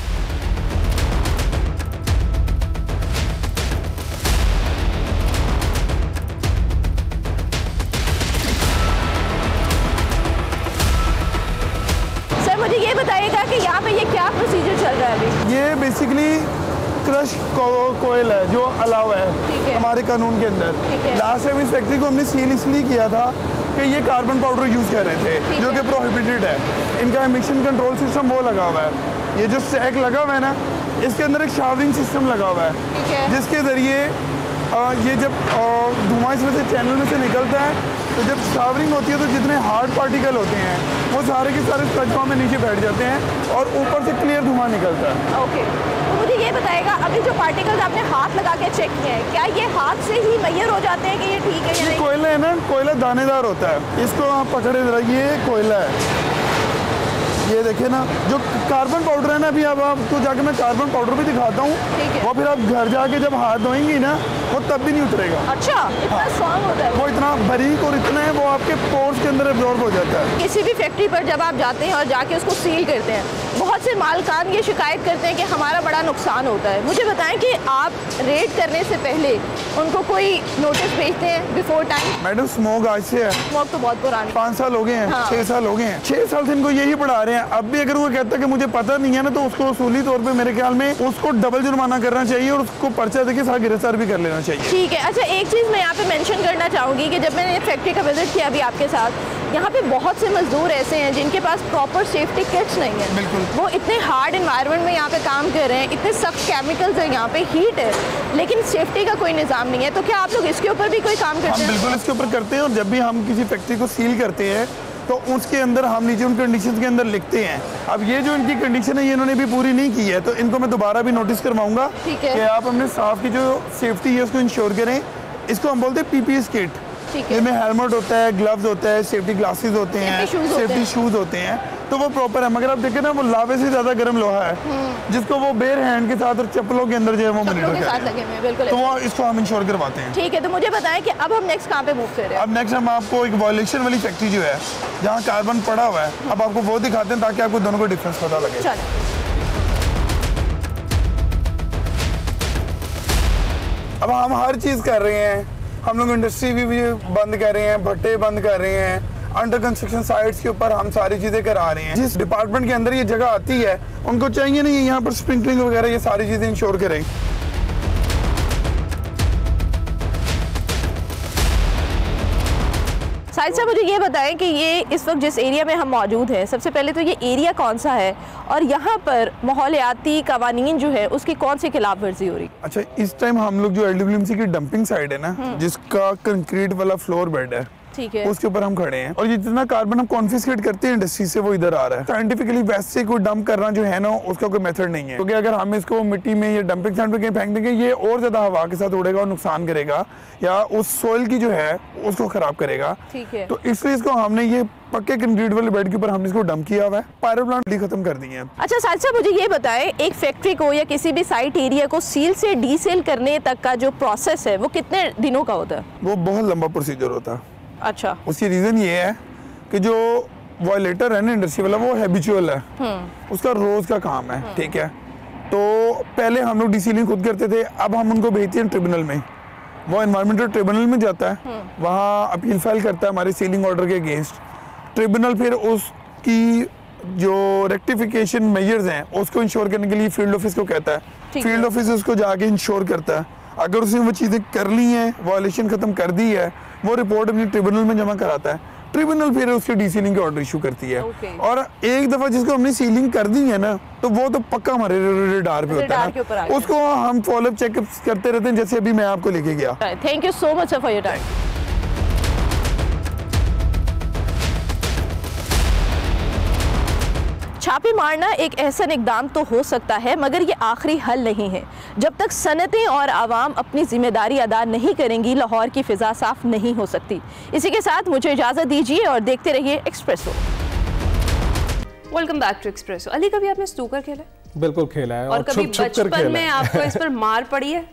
मुझे ये बताइएगा कि यहाँ पे ये क्या प्रोसीजर चल रहा है अभी? ये बेसिकली क्रश कोयल है जो अलाउ है हमारे कानून के अंदर। लास्ट टाइम इस फैक्ट्री को हमने सील इसलिए किया था कि ये कार्बन पाउडर यूज़ कर रहे थे जो कि प्रोहिबिटेड है। इनका एमिशन कंट्रोल सिस्टम वो लगा हुआ है, ये जो स्टैक लगा हुआ है ना, इसके अंदर एक शावरिंग सिस्टम लगा हुआ है जिसके ज़रिए ये जब धुआं इसमें से चैनल में से निकलता है तो जब शावरिंग होती है तो जितने हार्ड पार्टिकल होते हैं वो सारे के सारे स्ट्रक्चरों में नीचे बैठ जाते हैं और ऊपर से क्लियर धुआं निकलता है। ओके, तो मुझे ये बताएगा अभी जो पार्टिकल्स आपने हाथ लगा के चेक किए हैं, क्या ये हाथ से ही मैयर हो जाते हैं कि ये ठीक है या नहीं? कोयला है ना, कोयला दानेदार होता है, इसको आप पकड़े जरा, ये कोयला है, ये देखिए ना, जो कार्बन पाउडर है ना, अभी अब आपको जाके मैं कार्बन पाउडर भी दिखाता हूँ, वो फिर आप घर जाके जब हाथ धोएंगी ना वो तब भी नहीं उतरेगा। अच्छा, इतना स्ट्रॉन्ग होता है वो, इतना बारीक और इतना है, वो आपके पोर्स के अंदर एब्जॉर्ब हो जाता है। किसी भी फैक्ट्री पर जब आप जाते हैं और जाके उसको सील करते हैं, बहुत से मालकान ये शिकायत करते हैं कि हमारा बड़ा नुकसान होता है। मुझे बताएं कि आप रेड करने से पहले उनको कोई नोटिस भेजते हैं बिफोर टाइम? मैडम स्मोक आज से है, स्मोक तो बहुत पुरानी, 5 साल हो गए हैं। हाँ। 6 साल हो गए हैं, 6 साल से इनको यही पढ़ा रहे हैं। अब भी अगर वो कहता है कि मुझे पता नहीं है ना, तो उसको उसूली तौर पे मेरे ख्याल में उसको डबल जुर्माना करना चाहिए और उसको पर्चा देके साथ गिरफ्तार भी कर लेना चाहिए। ठीक है। अच्छा, एक चीज़ मैं यहाँ पे मेंशन करना चाहूँगी कि जब मैंने फैक्ट्री का विजिट किया अभी आपके साथ, यहाँ पे बहुत से मजदूर ऐसे हैं जिनके पास प्रॉपर सेफ्टी किट्स नहीं है। बिल्कुल। वो इतने हार्ड एनवायरनमेंट में यहाँ पे काम कर रहे हैं, इतने सख्त केमिकल्स हैं, यहाँ पे हीट है, लेकिन सेफ्टी का कोई निज़ाम नहीं है। तो क्या आप लोग इसके ऊपर भी कोई काम करते हैं? बिल्कुल इसके ऊपर करते हैं, और जब भी हम किसी फैक्ट्री को सील करते हैं तो उसके अंदर हम नीचे उन कंडीशंस के अंदर लिखते हैं। अब ये जो इनकी कंडीशन है ये इन्होंने भी पूरी नहीं की है, तो इनको मैं दोबारा भी नोटिस करवाऊंगा कि आप अपने स्टाफ की जो सेफ्टी है उसको इंश्योर करें। इसको हम बोलते हैं पीपीएस किट। इसमें हेलमेट होता है, ग्लव्स होता है, सेफ्टी ग्लासेस होते हैं, सेफ्टी शूज होते हैं, तो वो प्रॉपर है। मगर आप देखें ना, वो लावे से ज्यादा गर्म लोहा है जिसको वो बेयर हैंड के साथ और चप्पलों के अंदर जो है वो मॉनिटर करते हैं, तो वो इसको हम इंश्योर करवाते हैं। ठीक है, तो मुझे बताएं कि अब हम नेक्स्ट कहाँ पे मूव कर रहे हैं? अब नेक्स्ट हम आपको एक वायलेशन वाली फैक्ट्री जो है जहाँ कार्बन पड़ा हुआ है, अब आपको वो दिखाते हैं ताकि आपको दोनों को डिफरेंस पता लगे। अब हम हर चीज कर रहे हैं, हम लोग इंडस्ट्री भी बंद कर रहे हैं, भट्टे बंद कर रहे हैं, अंडर कंस्ट्रक्शन साइट्स के ऊपर हम सारी चीजें करा रहे हैं। जिस डिपार्टमेंट के अंदर ये जगह आती है उनको चाहिए नहीं यहाँ पर स्प्रिंकलिंग वगैरह ये सारी चीजें इंश्योर करें। साहिद साहब, मुझे ये बताएं कि ये इस वक्त जिस एरिया में हम मौजूद हैं, सबसे पहले तो ये एरिया कौन सा है और यहाँ पर माहौलियाती कवानीन जो है उसकी कौन सी खिलाफ वर्जी हो रही? अच्छा, इस टाइम हम लोग जो LWMC की डंपिंग साइड है ना, जिसका कंक्रीट वाला फ्लोर बेड है, ठीक है, उसके ऊपर हम खड़े हैं, और ये जितना कार्बन हम कॉन्फिस्केट करते हैं इंडस्ट्री से वो इधर आ रहा है। साइंटिफिकली वैसे कोई डंप करना जो है ना उसका कोई मेथड नहीं है, क्योंकि अगर हम इसको मिट्टी में या डंपिंग साइड पे कहीं फेंक देंगे ये और ज्यादा हवा के साथ उड़ेगा और नुकसान करेगा या उस सोइल की जो है उसको खराब करेगा। ठीक है, तो इसलिए इसको हमने ये पक्के कंक्रीट वाले बेड के ऊपर हमने इसको डंप किया हुआ है, पायरो प्लांट खत्म कर दिए हैं। अच्छा साहिद साहब, मुझे ये बताएं, एक फैक्ट्री को या किसी भी साइट एरिया को सील से डीसील करने तक का जो प्रोसेस है वो कितने दिनों का होता है? वो बहुत लंबा प्रोसीजर होता है। अच्छा, उसकी रीजन ये है कि जो वायलेटर है ना इंडस्ट्री वाला, वो हैबिचुअल है, उसका रोज का काम है। ठीक है, तो पहले हम लोग डीसीलिंग खुद करते थे, अब हम उनको भेजते हैं ट्रिब्यूनल में, वो एनवायरमेंटल ट्रिब्यूनल में जाता है, वहाँ अपील फाइल करता है हमारे सीलिंग ऑर्डर के अगेंस्ट। ट्रिब्यूनल फिर उसकी जो रेक्टिफिकेशन मेजर्स हैं उसको इंश्योर करने के लिए फील्ड ऑफिस को कहता है, फील्ड ऑफिस उसको जाके इंश्योर करता है। अगर उसने वो चीज़ें कर ली हैं, वायलेशन खत्म कर दी है, वो रिपोर्ट अपनी ट्रिब्यूनल में जमा कराता है, ट्रिब्यूनल फिर उसके डीसीलिंग के ऑर्डर इशू करती है। और एक दफा जिसको हमने सीलिंग कर दी है ना, तो वो तो पक्का हमारे रेडार पे होता है ना, उसको हम फॉलोअप चेकअप करते रहते हैं, जैसे अभी मैं आपको लेके गया। Thank you so much for your time. छापे मारना एक ऐसा इक़दाम तो हो सकता है, मगर ये आखिरी हल नहीं है। जब तक सनतें और आवाम अपनी जिम्मेदारी अदा नहीं करेंगी, लाहौर की फ़िज़ा साफ़ नहीं हो सकती। इसी के साथ मुझे इजाज़त दीजिए और देखते रहिए Expresso. Welcome back to Expresso. Ali, कभी आपने स्नूकर खेला? बिल्कुल खेला है, और कभी बचपन में आपको इस पर मार पड़ी है?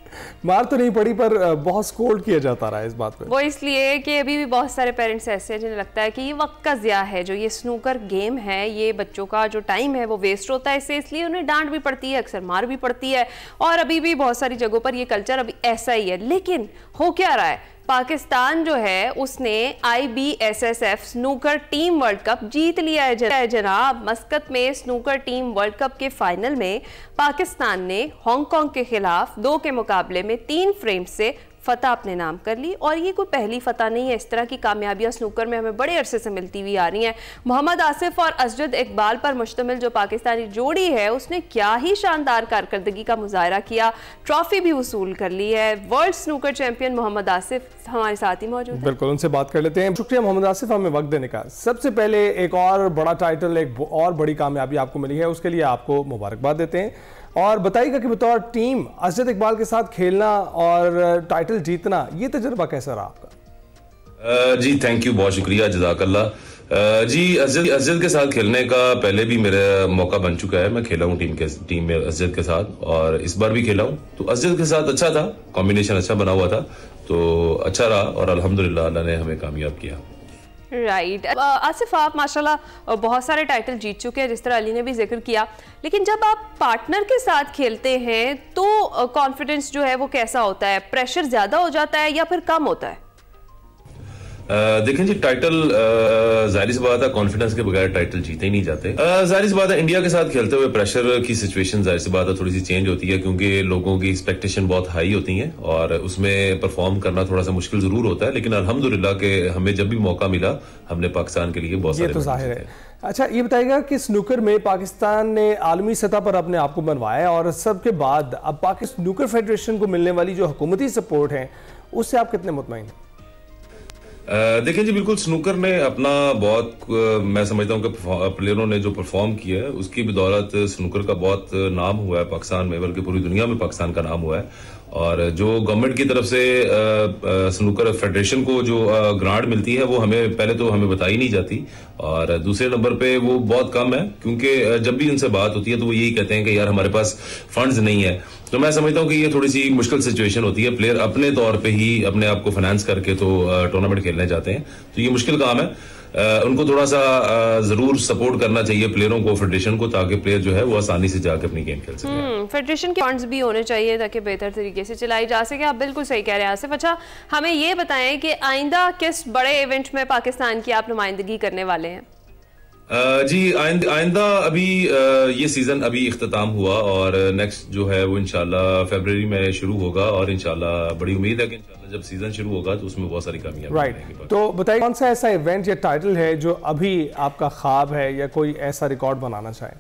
मार तो नहीं पड़ी, पर बहुत स्कोल्ड किया जाता रहा है इस बात पे। वो इसलिए कि अभी भी बहुत सारे पेरेंट्स ऐसे हैं जिन्हें लगता है कि ये वक्त का ज़िया है, जो ये स्नूकर गेम है, ये बच्चों का जो टाइम है वो वेस्ट होता है इससे, इसलिए उन्हें डांट भी पड़ती है, अक्सर मार भी पड़ती है। और अभी भी बहुत सारी जगहों पर ये कल्चर अभी ऐसा ही है। लेकिन हो क्या रहा है, पाकिस्तान जो है उसने IBSSF snooker team world cup जीत लिया है जनाब। मस्कत में स्नूकर टीम वर्ल्ड कप के फाइनल में पाकिस्तान ने हांगकांग के खिलाफ 2 के मुकाबले में 3 फ्रेम से फतह अपने नाम कर ली। और ये कोई पहली फतह नहीं है, इस तरह की कामयाबियां स्नूकर में हमें बड़े अरसे से मिलती हुई आ रही हैं। मोहम्मद आसिफ और असजद इकबाल पर मुश्तमिल जो पाकिस्तानी जोड़ी है उसने क्या ही शानदार कारकर्दगी का मुजाहरा किया, ट्रॉफी भी वसूल कर ली है। World snooker champion Mohammad Asif हमारे साथ ही मौजूद है, बिल्कुल उनसे बात कर लेते हैं। शुक्रिया मोहम्मद आसिफ हमें वक्त देने का। सबसे पहले एक और बड़ा टाइटल, एक और बड़ी कामयाबी आपको मिली है, उसके लिए आपको मुबारकबाद देते हैं। और बताइएगा कि बतौर टीम असजद इकबाल के साथ खेलना और टाइटल जीतना, ये तजुर्बा कैसा रहा आपका? जी थैंक यू, बहुत शुक्रिया, जज़ाकल्लाह। जी असजद के साथ खेलने का पहले भी मेरा मौका बन चुका है, मैं खेला हूँ टीम में असजद के साथ, और इस बार भी खेला हूँ। तो असजद के साथ अच्छा था, कॉम्बिनेशन अच्छा बना हुआ था, तो अच्छा रहा और अल्हम्दुलिल्लाह अल्लाह ने हमें कामयाब किया। राइट। आसिफ, आप माशाल्लाह बहुत सारे टाइटल जीत चुके हैं, जिस तरह अली ने भी जिक्र किया, लेकिन जब आप पार्टनर के साथ खेलते हैं तो कॉन्फिडेंस जो है वो कैसा होता है? प्रेशर ज़्यादा हो जाता है या फिर कम होता है? देखें जी, टाइटल जाहिर सी बात है, कॉन्फिडेंस के बगैर टाइटल जीते ही नहीं जाते। जाहिर सी बात है, इंडिया के साथ खेलते हुए प्रेशर की सिचुएशन जाहिर सी बात है थोड़ी सी चेंज होती है, क्योंकि लोगों की एक्सपेक्टेशन बहुत हाई होती है और उसमें परफॉर्म करना थोड़ा सा मुश्किल जरूर होता है, लेकिन अल्हम्दुलिल्लाह के हमें जब भी मौका मिला हमने पाकिस्तान के लिए बहुत सारे तो जाहिर है। अच्छा, ये बताइएगा कि स्नूकर में पाकिस्तान ने आलमी सतह पर अपने आप को बनवाया और सबके बाद अब पाकिस्तान स्नूकर फेडरेशन को मिलने वाली जो हुकूमती सपोर्ट है उससे आप कितने मुतमईन हैं? देखिए जी, बिल्कुल स्नूकर ने अपना बहुत, मैं समझता हूँ कि प्लेयरों ने जो परफॉर्म किया है उसकी बदौलत स्नूकर का बहुत नाम हुआ है पाकिस्तान में, बल्कि पूरी दुनिया में पाकिस्तान का नाम हुआ है। और जो गवर्नमेंट की तरफ से स्नूकर फेडरेशन को जो ग्रांट मिलती है वो हमें पहले तो हमें बताई नहीं जाती, और दूसरे नंबर पे वो बहुत कम है, क्योंकि जब भी उनसे बात होती है तो वो यही कहते हैं कि यार हमारे पास फंड्स नहीं है। तो मैं समझता हूँ कि ये थोड़ी सी मुश्किल सिचुएशन होती है, प्लेयर अपने तौर पे ही अपने आप को फाइनेंस करके तो टूर्नामेंट खेलने जाते हैं, तो ये मुश्किल काम है। उनको थोड़ा सा जरूर सपोर्ट करना चाहिए प्लेयरों को, फेडरेशन को, ताकि प्लेयर जो है वो आसानी से जाकर अपनी गेम खेल सके। फेडरेशन के फंड्स भी होने चाहिए ताकि बेहतर तरीके से चलाई जा सके। आप बिल्कुल सही कह रहे हैं आसिफ। अच्छा, हमें ये बताएं कि आइंदा किस बड़े इवेंट में पाकिस्तान की आप नुमाइंदगी करने वाले हैं? जी, आइंदा अभी ये सीजन अभी इख्तिताम हुआ और नेक्स्ट जो है वो इंशाल्लाह फरवरी में शुरू होगा, और इंशाल्लाह बड़ी उम्मीद है कि इंशाल्लाह जब सीजन शुरू होगा तो उसमें बहुत सारी कामयाबी राइट। तो बताइए, कौन सा ऐसा इवेंट या टाइटल है जो अभी आपका ख्वाब है या कोई ऐसा रिकॉर्ड बनाना चाहे?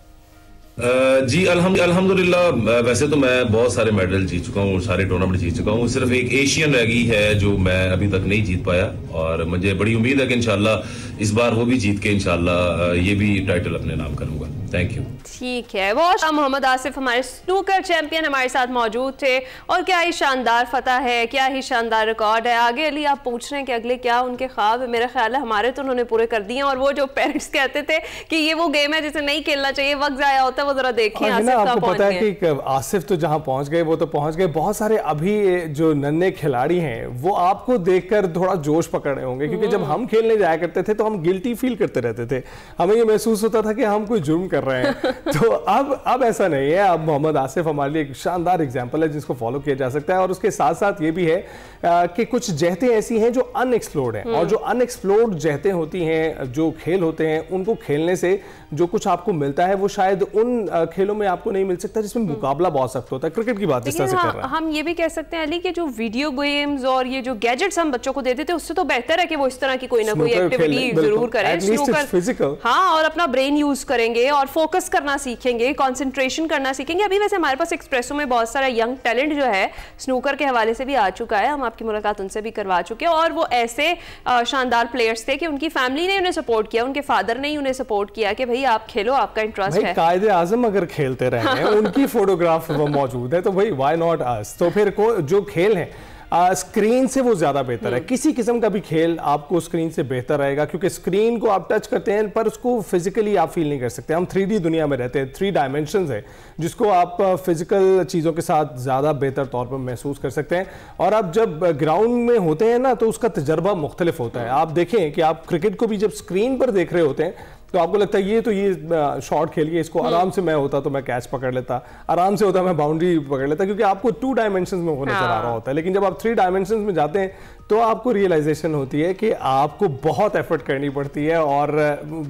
जी अल्हम्दुलिल्लाह, वैसे तो मैं बहुत सारे मेडल जीत चुका हूँ, सारे टूर्नामेंट जीत चुका हूँ, सिर्फ एक एशियन रह गई है जो मैं अभी तक नहीं जीत पाया, और मुझे बड़ी उम्मीद है कि इंशाल्लाह इस बार वो भी जीत के इंशाल्लाह ये भी टाइटल अपने नाम करूंगा। Thank you. ठीक है, वो मोहम्मद आसिफ हमारे स्नूकर चैंपियन हमारे साथ मौजूद थे, और क्या ही शानदार फतह है, क्या ही शानदार रिकॉर्ड है। आगे अली आप पूछ रहे हैं कि अगले क्या उनके ख्वाब है, मेरा ख्याल है हमारे तो उन्होंने पूरे कर दिए, और वो जो पेरेंट्स कहते थे कि ये वो गेम है जिसे नहीं खेलना चाहिए, वक्त जाया होता है, वो जरा देखें आपको पता है कि आसिफ तो जहां पहुंच गए वो तो पहुंच गए, बहुत सारे अभी जो नन्हे खिलाड़ी हैं वो आपको देखकर थोड़ा जोश पकड़ रहे होंगे, क्योंकि जब हम खेलने जाया करते थे तो हम गिल्टी फील करते रहते थे, हमें ये महसूस होता था कि हम कोई जुर्म कर रहे हैं। तो अब ऐसा नहीं है, अब मोहम्मद आसिफ हमारे लिए एक शानदार एग्जाम्पल है जिसको फॉलो किया जा सकता है। और उसके साथ साथ ये भी है कि कुछ जहतें ऐसी हैं जो अनएक्सप्लोर्ड हैं, और जो अनएक्सप्लोर्ड जहतें होती हैं, जो खेल होते हैं, उनको खेलने से जो कुछ आपको मिलता है वो शायद उन खेलों में आपको नहीं मिल सकता जिसमें मुकाबला बहुत सख्त होता है। क्रिकेट की बात इस तरह से कर रहा है। हम ये भी कह सकते हैं अली कि जो वीडियो गेम्स और ये जो गैजेट्स हम बच्चों को देते थे उससे तो बेहतर है कि वो इस तरह की कोई ना कोई एक्टिविटी जरूर करें, स्नूकर, हाँ, और अपना ब्रेन यूज करेंगे और फोकस करना सीखेंगे, कंसंट्रेशन करना सीखेंगे। अभी वैसे हमारे पास एक्सप्रेसो में बहुत सारा यंग टैलेंट जो है स्नूकर के हवाले से भी आ चुका है, हम आपकी मुलाकात उनसे भी करवा चुके हैं, और वो ऐसे शानदार प्लेयर्स थे कि उनकी फैमिली ने उन्हें सपोर्ट किया, उनके फादर ने उन्हें सपोर्ट किया कि भाई आप खेलो, आपका इंटरेस्ट है। कायदे आजम अगर खेलते रहे हैं उनकी फोटोग्राफ मौजूद है, तो भाई व्हाई नॉट अस। तो फिर जो खेल है स्क्रीन से वो ज्यादा बेहतर है, किसी किस्म का भी खेल आपको स्क्रीन से बेहतर रहेगा, क्योंकि स्क्रीन को आप टच करते हैं पर उसको फिजिकली आप फील नहीं कर सकते। हम 3D दुनिया में रहते हैं, 3 डायमेंशंस है जिसको आप फिजिकल चीज़ों के साथ ज़्यादा बेहतर तौर पर महसूस कर सकते हैं। और आप जब ग्राउंड में होते हैं ना तो उसका तजर्बा मुख्तलिफ होता है। आप देखें कि आप क्रिकेट को भी जब स्क्रीन पर देख रहे होते हैं तो आपको लगता है ये शॉट खेलिए, इसको आराम से मैं होता तो मैं कैच पकड़ लेता, आराम से होता मैं बाउंड्री पकड़ लेता, क्योंकि आपको 2 डायमेंशंस में वो नजर आ रहा होता है। लेकिन जब आप 3 डायमेंशंस में जाते हैं तो आपको रियलाइजेशन होती है कि आपको बहुत एफर्ट करनी पड़ती है और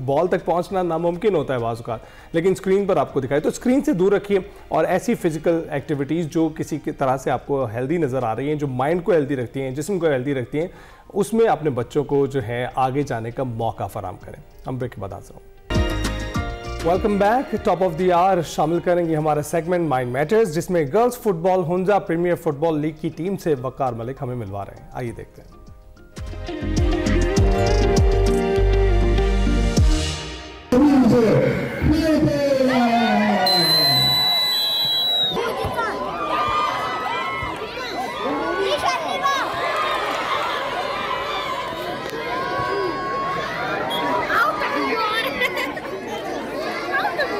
बॉल तक पहुंचना नामुमकिन होता है बाज़ औक़ात, लेकिन स्क्रीन पर आपको दिखाए। तो स्क्रीन से दूर रखिए और ऐसी फिजिकल एक्टिविटीज़ जो किसी की तरह से आपको हेल्दी नज़र आ रही हैं, जो माइंड को हेल्दी रखती हैं, जिस्म को हेल्दी रखती हैं, उसमें अपने बच्चों को जो है आगे जाने का मौका फराहम करें। हम ब्रेक के बाद आते हैं। Welcome back. Top of the hour शामिल करेंगे हमारा सेगमेंट माइंड मैटर्स, जिसमें girls football Hunza Premier Football League की टीम से वकार मलिक हमें मिलवा रहे हैं। आइए देखते हैं।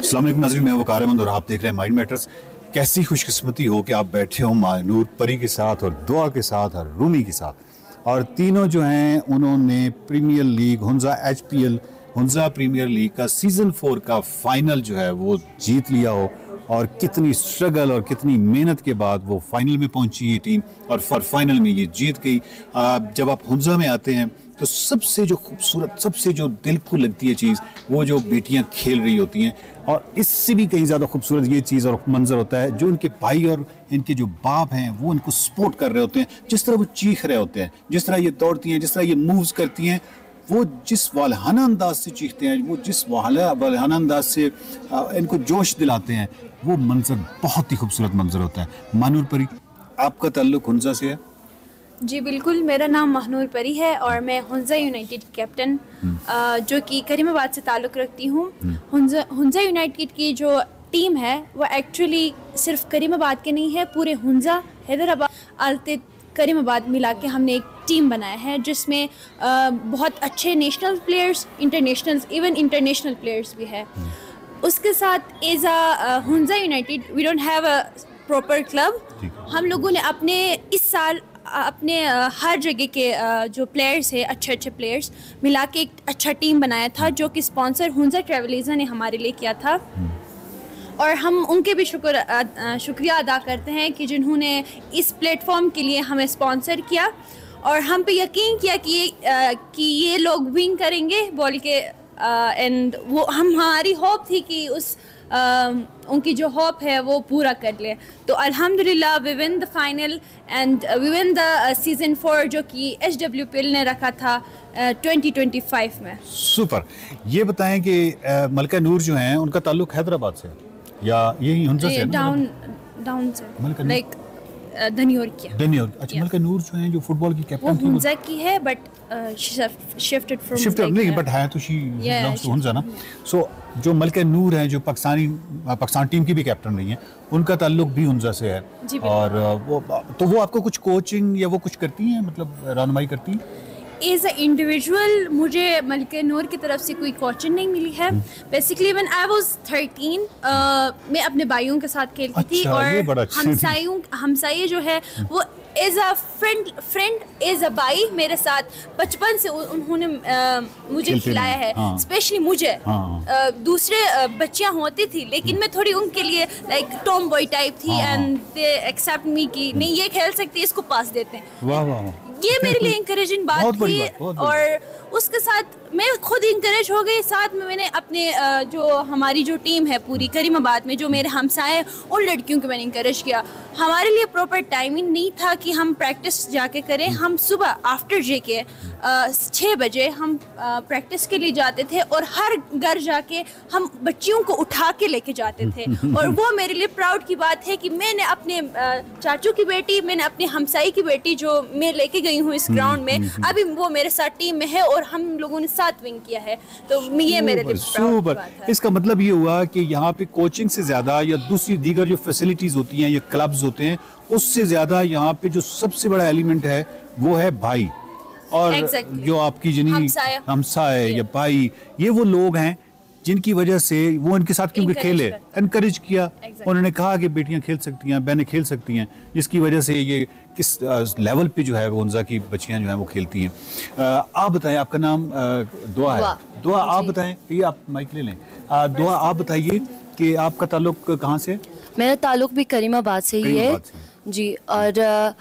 अस्सलाम वालेकुम नाज़रीन, मैं वकार अहमद और आप देख रहे हैं माइंड मैटर्स। कैसी खुशकिस्मती हो कि आप बैठे हो मायनूर परी के साथ और दुआ के साथ और रूमी के साथ, और तीनों जो हैं उन्होंने Premier League Hunza HPL Hunza Premier League का सीजन 4 का फाइनल जो है वो जीत लिया हो, और कितनी स्ट्रगल और कितनी मेहनत के बाद वो फाइनल में पहुंची ये टीम और फाइनल में ये जीत गई। जब आप हुंजा में आते हैं तो सबसे जो खूबसूरत, सबसे जो दिल को लगती है चीज़, वो जो बेटियां खेल रही होती हैं, और इससे भी कहीं ज़्यादा खूबसूरत ये चीज़ और मंजर होता है जो इनके भाई और इनके जो बाप हैं वो इनको सपोर्ट कर रहे होते हैं, जिस तरह वो चीख रहे होते हैं, जिस तरह ये दौड़ती हैं, जिस तरह ये मूव्स करती हैं, वो जिस वालहाना अंदाज से चीखते हैं, वो जिस वालहाना अंदाज से इनको जोश दिलाते हैं, वो मंजर बहुत ही खूबसूरत मंजर होता है। मानूर परी, आपका ताल्लुक हुंजा से है? जी बिल्कुल, मेरा नाम महनूर परी है और मैं हुंजा यूनाइटेड कैप्टन जो कि करीमाबाद से ताल्लुक़ रखती हूँ। हुंजा यूनाइटेड की जो टीम है वो एक्चुअली सिर्फ करीमाबाद के नहीं है, पूरे हुंजा, हैदराबाद, आलते, करीमाबाद मिला के हमने एक टीम बनाया है जिसमें बहुत अच्छे national players, even international players भी है। उसके साथ as a Hunza United we don't have a proper club. हम लोगों ने अपने इस साल अपने हर जगह के जो प्लेयर्स है, अच्छे अच्छे प्लेयर्स मिला के एक अच्छा टीम बनाया था जो कि स्पॉन्सर हुंजा ट्रैवलीज़ा ने हमारे लिए किया था। और हम उनके भी शुक्रिया अदा करते हैं कि जिन्होंने इस प्लेटफॉर्म के लिए हमें स्पॉन्सर किया और हम पे यकीन किया कि ये लोग विन करेंगे बोल के, एंड वो हमारी होप थी कि उनकी जो होप है वो पूरा कर ले। तो अल्हम्दुलिल्लाह we win the final and we win the season 4 जो कि HWPL ने रखा था 2025 में। सुपर। ये बताएं कि मलका नूर जो हैं उनका ताल्लुक हैदराबाद से या यही हुंजा से? डाउन से, लाइक धनियोर किया। धनियोर, अच्छा। मलका नूर जो हैं जो फुटबॉल की कैप्टन थी, हुंजा की है बट शिफ्टेड नहीं, बट है तो शी बिलोंग्स टू हुंजा ना। सो जो मलका नूर हैं जो पाकिस्तान टीम की भी कैप्टन रही हैं, उनका ताल्लुक भी हुंजा से है। और वो आपको कुछ कोचिंग या वो कुछ करती हैं, मतलब रहनुमाई करती हैं? एज अ इंडिविजुअल मुझे मलका नूर की तरफ से कोई कोचिंग नहीं मिली है। बेसिकली व्हेन आई वाज 13 मैं अपने भाइयों के साथ खेलती थी और हमसाये जो है वो as a friend as a भाई मेरे साथ बचपन से उन्होंने मुझे खिलाया है। स्पेशली मुझे दूसरे बच्चियां होती थी लेकिन मैं थोड़ी उनके लिए लाइक टॉम बॉय टाइप थी एंड दे एक्सेप्ट मी कि नहीं ये खेल सकती है, इसको पास देते हैं। वाह वाह, ये मेरे लिए इंकरेजिंग बात थी। और उसके साथ मैं खुद इंकरेज हो गई। साथ में मैंने अपने जो हमारी जो टीम है पूरी करीमाबाद में, जो मेरे हमसाए, उन लड़कियों को मैंने इंकरेज किया। हमारे लिए प्रॉपर टाइमिंग नहीं था कि हम प्रैक्टिस जाके करें। हम सुबह आफ्टर जे के 6 बजे हम प्रैक्टिस के लिए जाते थे और हर घर जाके हम बच्चियों को उठा के लेके जाते थे। और वो मेरे लिए प्राउड की बात है कि मैंने अपने चाचू की बेटी, मैंने अपने हमसाई की बेटी जो मैं लेके गई हूँ इस ग्राउंड में, अभी वो मेरे साथ टीम में है और हम लोगों ने साथ विन किया है। तो ये मेरे लिए प्राउड की बात है। इसका मतलब ये हुआ कि यहाँ पे कोचिंग से ज्यादा या दूसरी दीगर जो फैसिलिटीज होती हैं या क्लब्स होते हैं, उससे ज्यादा यहाँ पे जो सबसे बड़ा एलिमेंट है वो है भाई। और जो आपकी जिन्हीं हमसाए या भाई, ये वो लोग हैं जिनकी वजह से वो इनके साथ क्योंकि खेले, एनकरेज किया। उन्होंने कहा कि बेटियां खेल सकती हैं, बहनें खेल सकती हैं, जिसकी वजह से ये किस लेवल पे जो है वो हुंजा की बच्चियां जो हैं वो खेलती हैं। आप बताएं, आपका नाम दुआ है? दुआ, आप बताएं, ये आप माइक ले लें। दुआ, आप बताइए कि आपका ताल्लुक कहाँ से? मेरा ताल्लुक भी करीमाबाद से ही है जी। और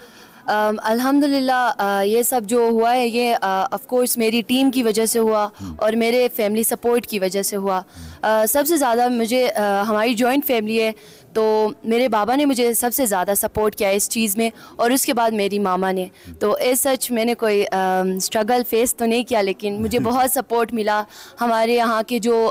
अल्हम्दुलिल्लाह ये सब जो हुआ है ये ऑफ कोर्स मेरी टीम की वजह से हुआ और मेरे फैमिली सपोर्ट की वजह से हुआ। सबसे ज़्यादा मुझे हमारी जॉइंट फैमिली है तो मेरे बाबा ने मुझे सबसे ज़्यादा सपोर्ट किया इस चीज़ में, और उसके बाद मेरी मामा ने। तो एज सच मैंने कोई स्ट्रगल फेस तो नहीं किया, लेकिन मुझे बहुत सपोर्ट मिला। हमारे यहाँ के जो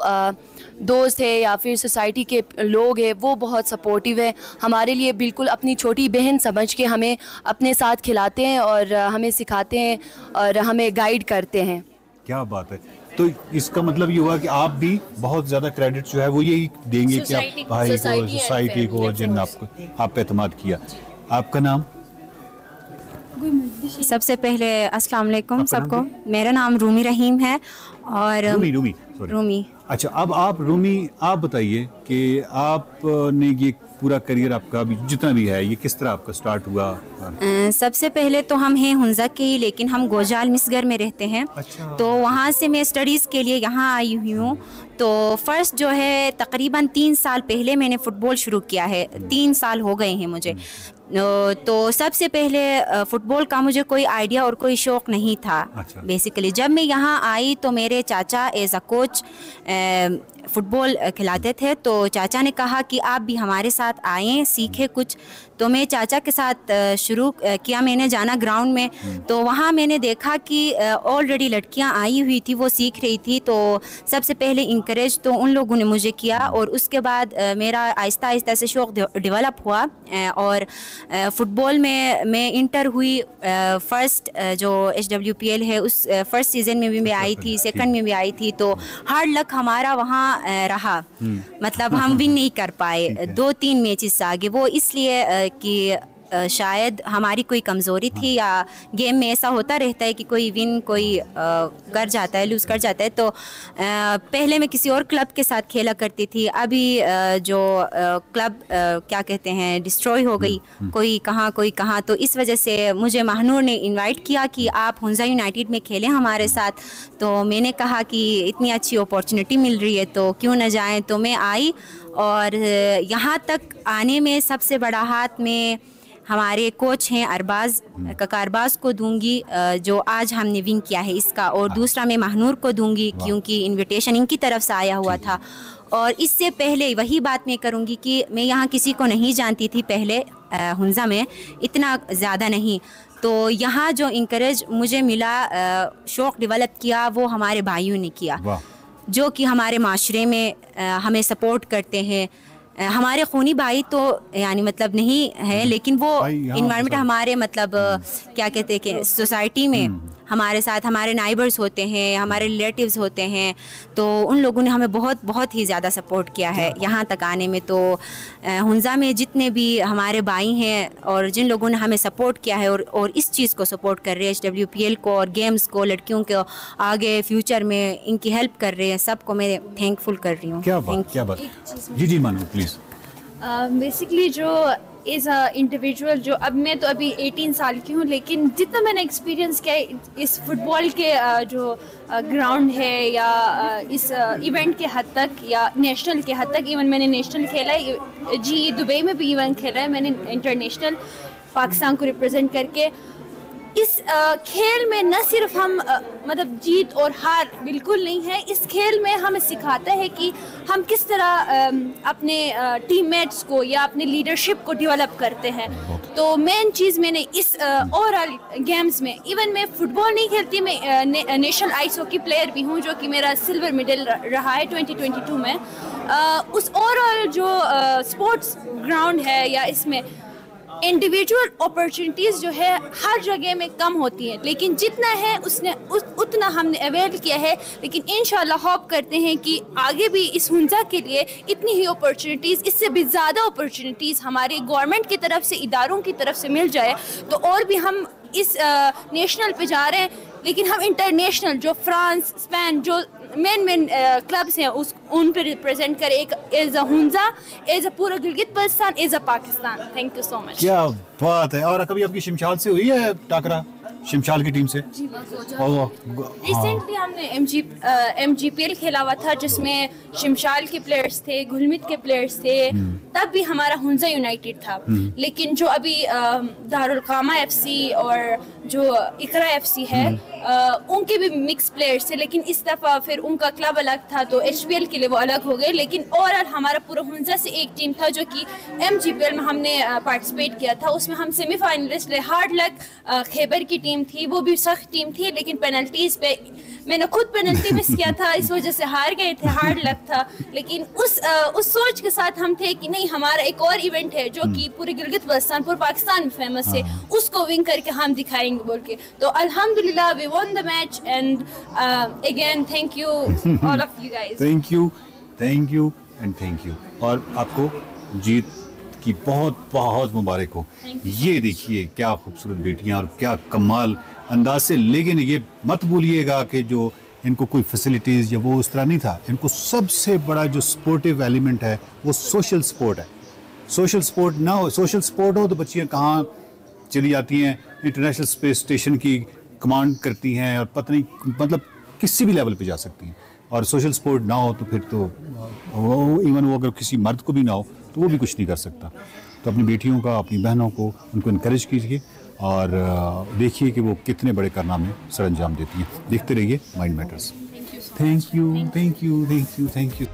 दोस्त है या फिर सोसाइटी के लोग हैं वो बहुत सपोर्टिव है हमारे लिए, बिल्कुल अपनी छोटी बहन समझ के हमें अपने साथ खिलाते हैं और हमें सिखाते हैं और हमें गाइड करते हैं। क्या बात है। तो इसका मतलब ये हुआ कि आप भी बहुत ज़्यादा क्रेडिट जो है वो यही देंगे कि आप भाई को, सोसाइटी को, जिन आपको आप पे एतमाद किया। आपका नाम? सबसे पहले अस्सलाम वालेकुम सबको। मेरा नाम रूमी रहीम है। और रूमी रूमी। अच्छा, अब आप रूमी, आप बताइए कि आपने ये पूरा करियर आपका अभी जितना भी है ये किस तरह आपका स्टार्ट हुआ? सबसे पहले तो हम हैं हुंजा के ही, लेकिन हम गोजाल मिसगर में रहते हैं। अच्छा। तो वहाँ से मैं स्टडीज़ के लिए यहाँ आई हुई हूँ। तो फर्स्ट जो है तकरीबन 3 साल पहले मैंने फ़ुटबॉल शुरू किया है, 3 साल हो गए हैं मुझे। तो सबसे पहले फ़ुटबॉल का मुझे कोई आइडिया और कोई शौक़ नहीं था। अच्छा। बेसिकली जब मैं यहाँ आई तो मेरे चाचा एज अ कोच फ़ुटबॉल खिलाते थे, तो चाचा ने कहा कि आप भी हमारे साथ आएँ, सीखें कुछ। तो मैं चाचा के साथ शुरू किया मैंने जाना ग्राउंड में। तो वहाँ मैंने देखा कि ऑलरेडी लड़कियाँ आई हुई थी, वो सीख रही थी। तो सबसे पहले इंकरेज तो उन लोगों ने मुझे किया, और उसके बाद मेरा आहिस्ता आहिस्ता से शौक़ डेवलप हुआ। और फ़ुटबॉल में मैं इंटर हुई। फ़र्स्ट जो HWPL है उस फर्स्ट सीज़न में भी मैं आई थी, सेकंड में भी आई थी। तो हार्ड लक हमारा वहाँ रहा, मतलब हम विन नहीं कर पाए 2-3 मैचेस से आगे। वो इसलिए कि शायद हमारी कोई कमज़ोरी थी, या गेम में ऐसा होता रहता है कि कोई विन कोई कर जाता है, लूज़ कर जाता है। तो पहले मैं किसी और क्लब के साथ खेला करती थी। अभी जो क्लब क्या कहते हैं डिस्ट्रॉय हो गई, कोई कहाँ कोई कहाँ। तो इस वजह से मुझे महानूर ने इनवाइट किया कि आप हुंजा यूनाइटेड में खेलें हमारे साथ। तो मैंने कहा कि इतनी अच्छी अपॉर्चुनिटी मिल रही है तो क्यों ना जाएं। तो मैं आई, और यहाँ तक आने में सबसे बड़ा हाथ में हमारे कोच हैं अरबाज, अरबाज को दूंगी जो आज हमने विन किया है इसका, और दूसरा मैं महानूर को दूंगी क्योंकि इनविटेशन इनकी तरफ से आया हुआ था। और इससे पहले वही बात मैं करूंगी कि मैं यहाँ किसी को नहीं जानती थी पहले, हुंजा में इतना ज़्यादा नहीं। तो यहाँ जो इंकरेज मुझे मिला, शौक़ डेवलप किया, वो हमारे भाइयों ने किया, जो कि हमारे माशरे में हमें सपोर्ट करते हैं। हमारे खूनी भाई तो यानी मतलब नहीं है, लेकिन वो इन्वायरमेंट हमारे मतलब क्या कहते हैं कि सोसाइटी में हमारे साथ हमारे नाइबर्स होते हैं, हमारे रिलेटिव्स होते हैं। तो उन लोगों ने हमें बहुत बहुत ही ज़्यादा सपोर्ट किया है यहाँ तक आने में। तो हुंजा में जितने भी हमारे भाई हैं और जिन लोगों ने हमें सपोर्ट किया है और इस चीज़ को सपोर्ट कर रहे हैं, HWPL को और गेम्स को, लड़कियों को आगे फ्यूचर में इनकी हेल्प कर रहे हैं, सबको मैं थैंकफुल कर रही हूँ। क्या बात। जी मानो प्लीज़। बेसिकली जो एज अ इंडिविजुअल, जो अब मैं तो अभी 18 साल की हूँ, लेकिन जितना मैंने एक्सपीरियंस किया इस फुटबॉल के जो ग्राउंड है या इस इवेंट के हद तक या नेशनल के हद तक, इवन मैंने नेशनल खेला है जी, दुबई में भी इवेंट खेला है मैंने इंटरनेशनल, पाकिस्तान को रिप्रेजेंट करके। इस खेल में न सिर्फ हम मतलब जीत और हार बिल्कुल नहीं है, इस खेल में हमें सिखाता है कि हम किस तरह अपने टीममेट्स को या अपने लीडरशिप को डेवलप करते हैं। तो मेन चीज़ मैंने इस ओवरऑल गेम्स में, इवन मैं फुटबॉल नहीं खेलती, मैं नेशनल आइस हॉकी प्लेयर भी हूँ, जो कि मेरा सिल्वर मेडल रहा है 2022 में। उस ओवरऑल जो स्पोर्ट्स ग्राउंड है या इसमें इंडिविजुअल अपॉर्चुनिटीज़ जो है हर जगह में कम होती है, लेकिन जितना है उतना हमने अवेल किया है। लेकिन इंशाल्लाह होप करते हैं कि आगे भी इस हुंजा के लिए इतनी ही अपॉर्चुनिटीज़, इससे भी ज़्यादा अपॉर्चुनिटीज़ हमारे गवर्नमेंट की तरफ से, इदारों की तरफ से मिल जाए। तो और भी हम इस नेशनल पे जा रहे हैं, लेकिन हम इंटरनेशनल जो फ्रांस, स्पेन, जो मेन क्लब्स हैं उन पे रिप्रेजेंट करें, एक as a Hunza, as a पूरा Gilgit Baltistan, as a Pakistan. Thank you so much. क्या बात है। और कभी आपकी शिमशाल से हुई है टाकरा, शिमशाल की टीम से? रिसेंटली हमने MGPL खेला हुआ था, जिसमें शिमशाल के प्लेयर्स थे, गुलमित के प्लेयर्स थे, तब भी हमारा हुंजा यूनाइटेड था। लेकिन जो अभी दारुल कामा FC और जो इकरा FC है, उनके भी मिक्स प्लेयर्स थे, लेकिन इस दफ़ा फिर उनका क्लब अलग था तो HPL के लिए वो अलग हो गए। लेकिन ओवरऑल हमारा पूरा हुंजा से एक टीम था, जो कि MGPL में हमने पार्टिसिपेट किया था। उसमें हम सेमीफाइनलिस्ट रहे। हार्ड लक खैबर की टीम थी, वो भी सख्त टीम थी, लेकिन पेनल्टीज पे मैंने खुद पेनल्टी मिस किया था, इस वजह से हार गए थे। हार्ड लक था, लेकिन उस सोच के साथ हम थे कि नहीं, हमारा एक और इवेंट है जो कि पूरे गिलगित बल्तिस्तान, पूरे पाकिस्तान में फेमस है, उसको विन करके हम दिखाएंगे बोल के। तो अल्हम्दुलिल्लाह we won the match and again thank you all of you guys. Thank you and thank you। और आपको जीत की बहुत बहुत मुबारक हो। ये देखिए क्या खूबसूरत बेटियां और क्या कमाल अंदाज से। लेकिन ये मत भूलिएगा कि जो इनको कोई फैसिलिटीज़ या वो उस तरह नहीं था। इनको सबसे बड़ा जो स्पोर्टिव एलिमेंट है वो सोशल सपोर्ट है। सोशल सपोर्ट ना हो, सोशल सपोर्ट हो तो बच्चियाँ कहाँ चली जाती हैं, इंटरनेशनल स्पेस स्टेशन की कमांड करती हैं और पता नहीं मतलब किसी भी लेवल पे जा सकती हैं। और सोशल सपोर्ट ना हो तो फिर तो वो इवन वो अगर किसी मर्द को भी ना हो तो वो भी कुछ नहीं कर सकता। तो अपनी बेटियों का, अपनी बहनों को उनको इनकरेज कीजिए और देखिए कि वो कितने बड़े कारनामे सर अंजाम देती हैं। देखते रहिए Mind Matters. Thank you, thank you, thank you, thank you.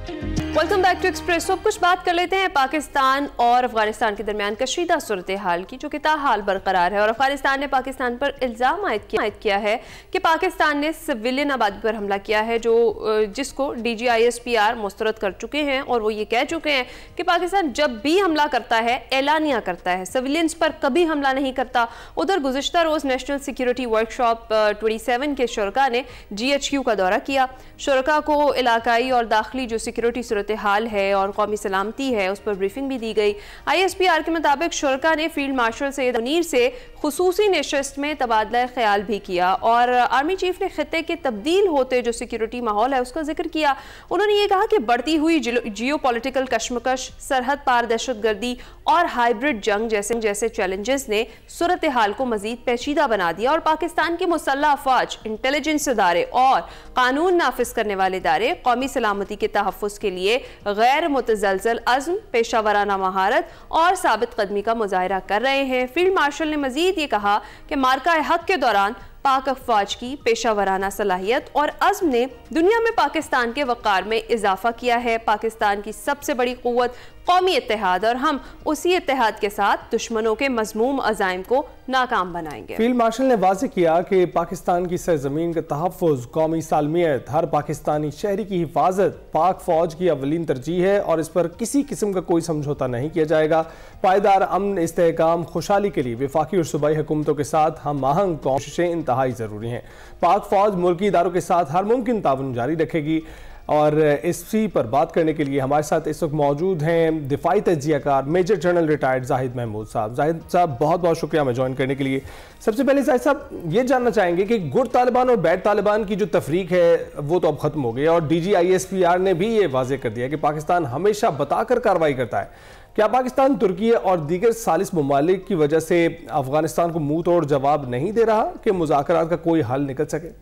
Welcome back to Express. अब कुछ बात कर लेते हैं पाकिस्तान और अफगानिस्तान के दरमियान कशीदा सूरत हाल की, जो कि ताहाल बरकरार है। और अफगानिस्तान ने पाकिस्तान पर इल्ज़ाम आयद किया है कि पाकिस्तान ने सिविलियन आबादी पर हमला किया है, जिसको DGISPR मुस्तरद कर चुके हैं। और वो ये कह चुके हैं कि पाकिस्तान जब भी हमला करता है एलानिया करता है, सिविलियंस पर कभी हमला नहीं करता। उधर गुज़िश्ता रोज़ नेशनल सिक्योरिटी वर्कशॉप 27 के शुरका ने GHQ का दौरा किया। शुरका को इलाकाई और दाखिली जो सिक्योरिटी सूरत हाल है और कौमी सलामती है उस पर ब्रीफिंग भी दी गई। ISPR के मुताबिक शुरका ने फील्ड मार्शल सैयद मुनीर से खुसूसी नशस्त में तबादला ख्याल भी किया और आर्मी चीफ ने खित्ते के तब्दील होते जो सिक्योरिटी माहौल है उसका जिक्र किया। उन्होंने ये कहा कि बढ़ती हुई जियो पॉलिटिकल कशमकश, सरहद पार दहशतगर्दी और हाइब्रिड जंग जैसे चैलेंजेस ने सूरत हाल को मजीद पेचीदा बना दिया और पाकिस्तान की मुसल्लह अफवाज, इंटेलिजेंस इदारे और कानून नाफिज करने वाले इदारे कौमी सलामती के तहफ़्फ़ुज़ के लिए गैर मुतज़लज़ल अज़्म, पेशावराना महारत और साबित कदमी का मुजाहिरा कर रहे हैं। फील्ड मार्शल ने मजीद ये कहा कि मार्का हक के दौरान पाक अफवाज की पेशावराना सलाहियत और अज़्म ने दुनिया में पाकिस्तान के वक़ार में इजाफा किया है। पाकिस्तान की सबसे बड़ी क़ुव्वत कौमी इत्तेहाद और हम उसी इत्तेहाद के साथ दुश्मनों के मज़मूम अज़ाइम को नाकाम बनाएंगे। फील्ड मार्शल ने वाज़ेह किया कि पाकिस्तान की सरजमीन का तहफ़्फ़ुज़, कौमी सालमियत, हर पाकिस्तानी शहरी की हिफाजत पाक फ़ौज की अवलीन तरजीह है और इस पर किसी किस्म का कोई समझौता नहीं किया जाएगा। पायदार अमन, इस्तेहकाम, खुशहाली के लिए वफाकी और सूबाई हुकूमतों के साथ हम आहंग कोशिशें इंतहाई ज़रूरी हैं। पाक फ़ौज मुल्की इदारों के साथ हर मुमकिन ताउन जारी रखेगी। और इसी पर बात करने के लिए हमारे साथ इस वक्त मौजूद हैं दिफाई तजियाकार major general retired Zahid Mahmood साहब। जाहिद साहब, बहुत बहुत शुक्रिया हमें ज्वाइन करने के लिए। सबसे पहले जाहिद साहब ये जानना चाहेंगे कि गुड तालिबान और बैड तालिबान की जो तफरीक है वो तो अब ख़त्म हो गई और DGISPR ने भी ये वाज़ेह कर दिया कि पाकिस्तान हमेशा बताकर कार्रवाई करता है। क्या पाकिस्तान तुर्की और दीगर सालिस ममालिक की वजह से अफगानिस्तान को मुंह तोड़ जवाब नहीं दे रहा कि मुज़ाकरात का कोई हल निकल सके?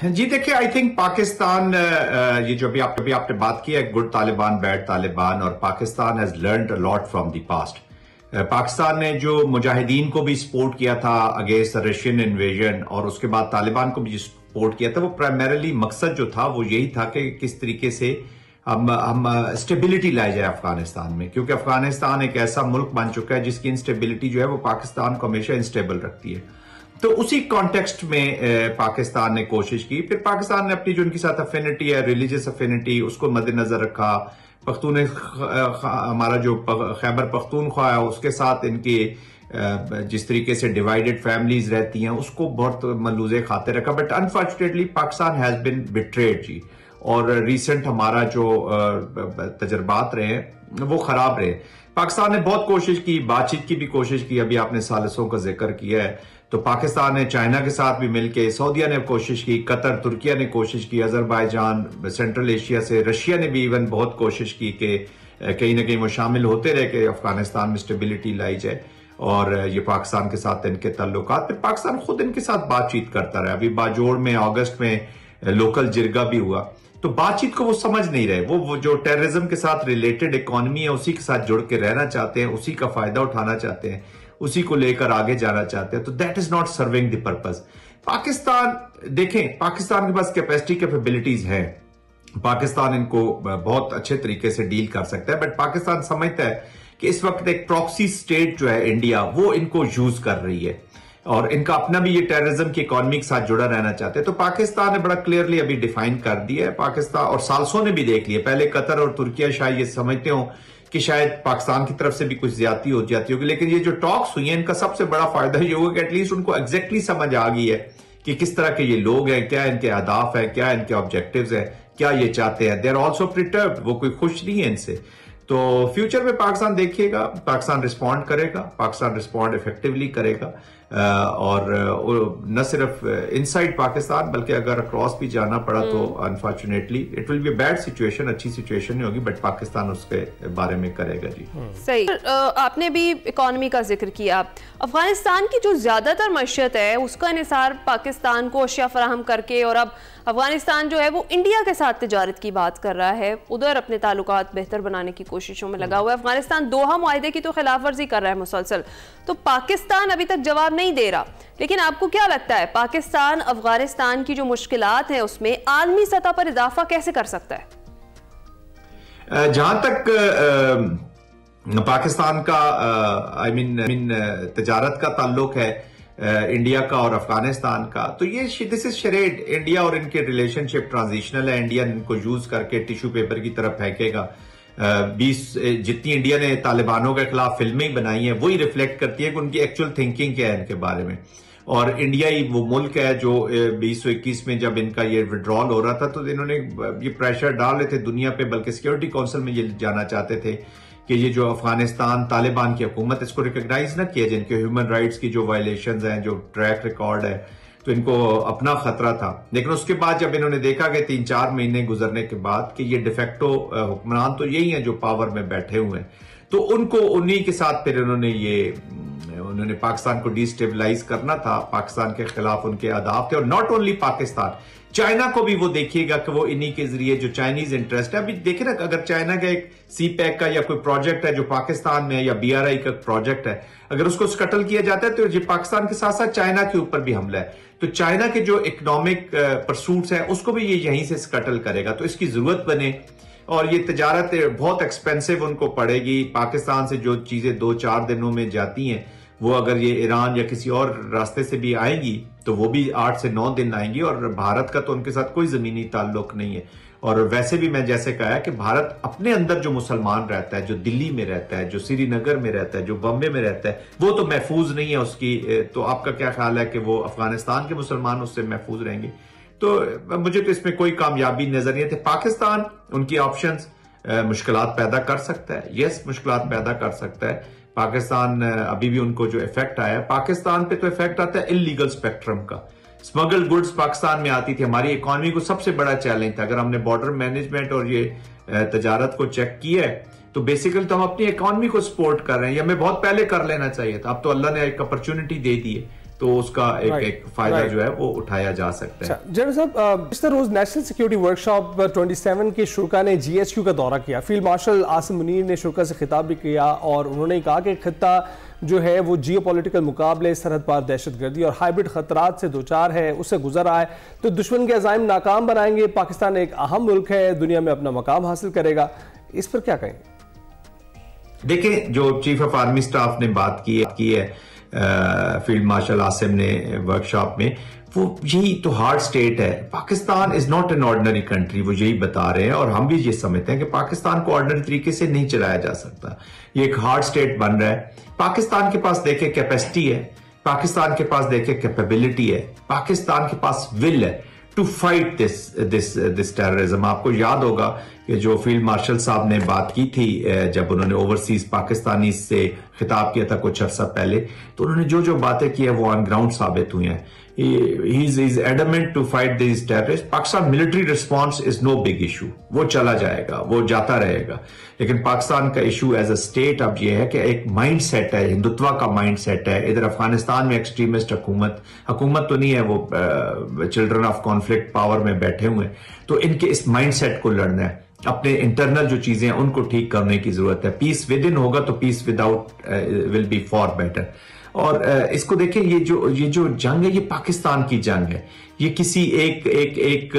जी देखिए, आई थिंक पाकिस्तान, ये जो अभी आपने बात की है गुड तालिबान बैड तालिबान, और Pakistan has learned a lot from the past. Pakistan ने जो मुजाहिदीन को भी सपोर्ट किया था अगेंस्ट रशियन इन्वेजन और उसके बाद तालिबान को भी सपोर्ट किया था, वो प्राइमरीली मकसद जो था वो यही था कि किस तरीके से हम स्टेबिलिटी लाई जाए अफगानिस्तान में, क्योंकि अफगानिस्तान एक ऐसा मुल्क बन चुका है जिसकी इंस्टेबिलिटी जो है वो पाकिस्तान को हमेशा इंस्टेबल रखती है। तो उसी कॉन्टेक्स्ट में पाकिस्तान ने कोशिश की। फिर पाकिस्तान ने अपनी जो उनके साथ अफिनिटी है, रिलीजियस अफिनिटी, उसको मद्देनजर रखा। हमारा जो खैबर पख्तूनख्वा है उसके साथ इनकी जिस तरीके से डिवाइडेड फैमिलीज रहती हैं उसको बहुत मलूज़े खाते रखा। But unfortunately Pakistan has been betrayed जी, और रिसेंट हमारा जो तजर्बात रहे वो खराब रहे। पाकिस्तान ने बहुत कोशिश की, बातचीत की भी कोशिश की, अभी आपने सालिसों का जिक्र किया है, तो पाकिस्तान ने चाइना के साथ भी मिलके, सऊदीया ने कोशिश की, कतर, तुर्किया ने कोशिश की, अजरबैजान, सेंट्रल एशिया से रशिया ने भी इवन बहुत कोशिश की कि कहीं ना कहीं वो शामिल होते रहे कि अफगानिस्तान में स्टेबिलिटी लाई जाए और ये पाकिस्तान के साथ इनके ताल्लुकात। फिर पाकिस्तान खुद इनके साथ बातचीत करता रहा। अभी बाजोड़ में अगस्त में लोकल जिरगा भी हुआ, तो बातचीत को वो समझ नहीं रहे। वो जो टेररिज्म के साथ रिलेटेड इकोनॉमी है उसी के साथ जुड़ के रहना चाहते हैं, उसी का फायदा उठाना चाहते हैं, उसी को लेकर आगे जाना चाहते हैं। तो that is not serving the purpose. Pakistan देखें, पाकिस्तान के पास कैपेसिटी कैपेबिलिटीज है, पाकिस्तान इनको बहुत अच्छे तरीके से डील कर सकता है। बट पाकिस्तान समझता है कि इस वक्त एक प्रॉक्सी स्टेट जो है इंडिया, वो इनको यूज कर रही है और इनका अपना भी ये टेररिज्म की इकोनॉमी के साथ जुड़ा रहना चाहते हैं। तो पाकिस्तान ने बड़ा क्लियरली अभी डिफाइन कर दिया है। पाकिस्तान और सालसों ने भी देख लिया, पहले कतर और तुर्किया शायद ये समझते हो कि शायद पाकिस्तान की तरफ से भी कुछ ज्यादती हो जाती होगी, लेकिन ये जो टॉक्स हुई है इनका सबसे बड़ा फायदा ये होगा कि एटलीस्ट उनको एग्जैक्टली समझ आ गई है कि किस तरह के ये लोग हैं, क्या इनके अहदाफ है, क्या इनके ऑब्जेक्टिव्स है, क्या ये चाहते हैं। दे आर ऑल्सो प्रिटर्ब्ड, वो कोई खुश नहीं है इनसे। तो फ्यूचर में पाकिस्तान देखिएगा, पाकिस्तान रिस्पॉन्ड करेगा, पाकिस्तान रिस्पॉन्ड इफेक्टिवली करेगा, और न सिर्फ इनसाइड पाकिस्तान बल्कि अगर अक्रॉस भी जाना पड़ा तो unfortunately it will be bad situation, अच्छी सिचुएशन नहीं होगी, बट पाकिस्तान उसके बारे में करेगा जी। सही। आपने भी इकोनॉमी का जिक्र किया। अफगानिस्तान की जो ज्यादातर मईशत है उसका इन्हिसार पाकिस्तान को अशिया फराहम करके, और अब अफगानिस्तान जो है वो इंडिया के साथ तिजारत की बात कर रहा है, उधर अपने ताल्लुकात बेहतर बनाने की कोशिशों में लगा हुआ है। अफगानिस्तान दोहा मुआहदे की तो खिलाफ वर्जी कर रहा है मुसलसल, तो पाकिस्तान अभी तक जवाब नहीं दे रहा। लेकिन आपको क्या लगता है पाकिस्तान अफगानिस्तान की जो मुश्किलात हैं उसमें आलमी सतह पर इजाफा कैसे कर सकता है? जहां तक पाकिस्तान का तिजारत का ताल्लुक है इंडिया का और अफगानिस्तान का, तो ये दिस इज शरेड। इंडिया और इनके रिलेशनशिप ट्रांजिशनल है। इंडिया इनको यूज करके टिश्यू पेपर की तरफ फेंकेगा। 20 जितनी इंडिया ने तालिबानों के खिलाफ फिल्में बनाई हैं वही रिफ्लेक्ट करती है कि उनकी एक्चुअल थिंकिंग क्या है इनके बारे में। और इंडिया ही वो मुल्क है जो 2021 में जब इनका ये विड्रॉल हो रहा था तो इन्होंने ये प्रेशर डाल रहे थे दुनिया पे, बल्कि सिक्योरिटी काउंसिल में ये जाना चाहते थे कि ये जो अफगानिस्तान तालिबान की हुकूमत इसको रिकॉग्नाइज ना किया, जिनके ह्यूमन राइट्स की जो वायलेशंस हैं, जो ट्रैक रिकॉर्ड है, तो इनको अपना खतरा था। लेकिन उसके बाद जब इन्होंने देखा कि 3-4 महीने गुजरने के बाद कि ये डिफेक्टो हुक्मरान तो यही हैं जो पावर में बैठे हुए हैं, तो उनको उन्हीं के साथ फिर उन्होंने पाकिस्तान को डिस्टेबलाइज करना था। पाकिस्तान के खिलाफ उनके अहदाफ थे, और नॉट ओनली पाकिस्तान, चाइना को भी वो देखिएगा कि वो इन्हीं के जरिए जो चाइनीज इंटरेस्ट है, अभी देखिए ना, अगर चाइना का एक CPEC का या कोई प्रोजेक्ट है जो पाकिस्तान में है या BRI का प्रोजेक्ट है, अगर उसको स्कटल किया जाता है तो ये पाकिस्तान के साथ साथ चाइना के ऊपर भी हमला है। तो चाइना के जो इकोनॉमिक परसूट्स है उसको भी ये यहीं से स्कटल करेगा। तो इसकी जरूरत बने, और ये तिजारत बहुत एक्सपेंसिव उनको पड़ेगी। पाकिस्तान से जो चीजें 2-4 दिनों में जाती हैं वो अगर ये ईरान या किसी और रास्ते से भी आएंगी तो वो भी 8 से 9 दिन आएंगी, और भारत का तो उनके साथ कोई जमीनी ताल्लुक नहीं है। और वैसे भी मैं जैसे कहा कि भारत अपने अंदर जो मुसलमान रहता है, जो दिल्ली में रहता है, जो श्रीनगर में रहता है, जो बॉम्बे में रहता है, वो तो महफूज नहीं है उसकी। तो आपका क्या ख्याल है कि वो अफगानिस्तान के मुसलमान उससे महफूज रहेंगे? तो मुझे तो इसमें कोई कामयाबी नजर नहीं आती। पाकिस्तान उनकी ऑप्शंस मुश्किलात पैदा कर सकता है, यस मुश्किलात पैदा कर सकता है। पाकिस्तान अभी भी उनको जो इफेक्ट आया है, पाकिस्तान पे तो इफेक्ट आता है इलीगल स्पेक्ट्रम का। स्मगल गुड्स पाकिस्तान में आती थी, हमारी इकोनॉमी को सबसे बड़ा चैलेंज था। अगर हमने बॉर्डर मैनेजमेंट और ये तजारत को चेक किया है तो बेसिकली तो हम अपनी इकोनॉमी को सपोर्ट कर रहे हैं, ये हमें बहुत पहले कर लेना चाहिए था। अब तो अल्लाह ने एक अपॉर्चुनिटी दे दी है, तो उसका एक फायदा जो है वो उठाया जा सकता है। जनरल साहब, इस रोज नेशनल सिक्योरिटी वर्कशॉप 27 के शुरा ने GHQ का दौरा किया। फील्ड मार्शल आसिम मुनीर ने शुरा से खिताब भी किया और उन्होंने कहा कि खित्ता जो है वो जियोपॉलिटिकल मुकाबले, सरहद पार दहशतगर्दी और हाइब्रिड खतरात से दो चार है, उससे गुजर रहा है। तो दुश्मन के अज़ाइम नाकाम बनाएंगे, पाकिस्तान एक अहम मुल्क है, दुनिया में अपना मकाम हासिल करेगा। इस पर क्या कहेंगे? देखिए, जो चीफ ऑफ आर्मी स्टाफ ने बात की है फील्ड मार्शल आसिम ने वर्कशॉप में, वो यही तो हार्ड स्टेट है। Pakistan is not an ordinary country, वो यही बता रहे हैं, और हम भी ये समझते हैं कि पाकिस्तान को ऑर्डिनरी तरीके से नहीं चलाया जा सकता। ये एक हार्ड स्टेट बन रहा है। पाकिस्तान के पास देखे कैपेसिटी है, पाकिस्तान के पास देखे कैपेबिलिटी है, पाकिस्तान के पास विल है टू फाइट दिस टेररिज्म। आपको याद होगा कि जो फील्ड मार्शल साहब ने बात की थी जब उन्होंने ओवरसीज पाकिस्तानी से खिताब किया था कुछ अर्सा पहले, तो उन्होंने जो जो बातें की है वो ऑन ग्राउंड साबित हुई हैं। He is adamant to fight these terrorists. Pakistan military response is no big issue, वो चला जाएगा, वो जाता रहेगा। लेकिन पाकिस्तान का इशू एज अ स्टेट अब ये है कि एक माइंड सेट है, हिंदुत्व का माइंड सेट है। इधर अफगानिस्तान में एक्सट्रीमिस्ट हुकूमत तो नहीं है, वो चिल्ड्रन ऑफ कॉन्फ्लिक्ट पावर में बैठे हुए हैं। तो इनके इस माइंड सेट को लड़ना है, अपने इंटरनल जो चीजें हैं उनको ठीक करने की जरूरत है। पीस विद इन होगा तो peace without will be for better. और इसको देखिए, ये जो जंग है ये पाकिस्तान की जंग है, ये किसी एक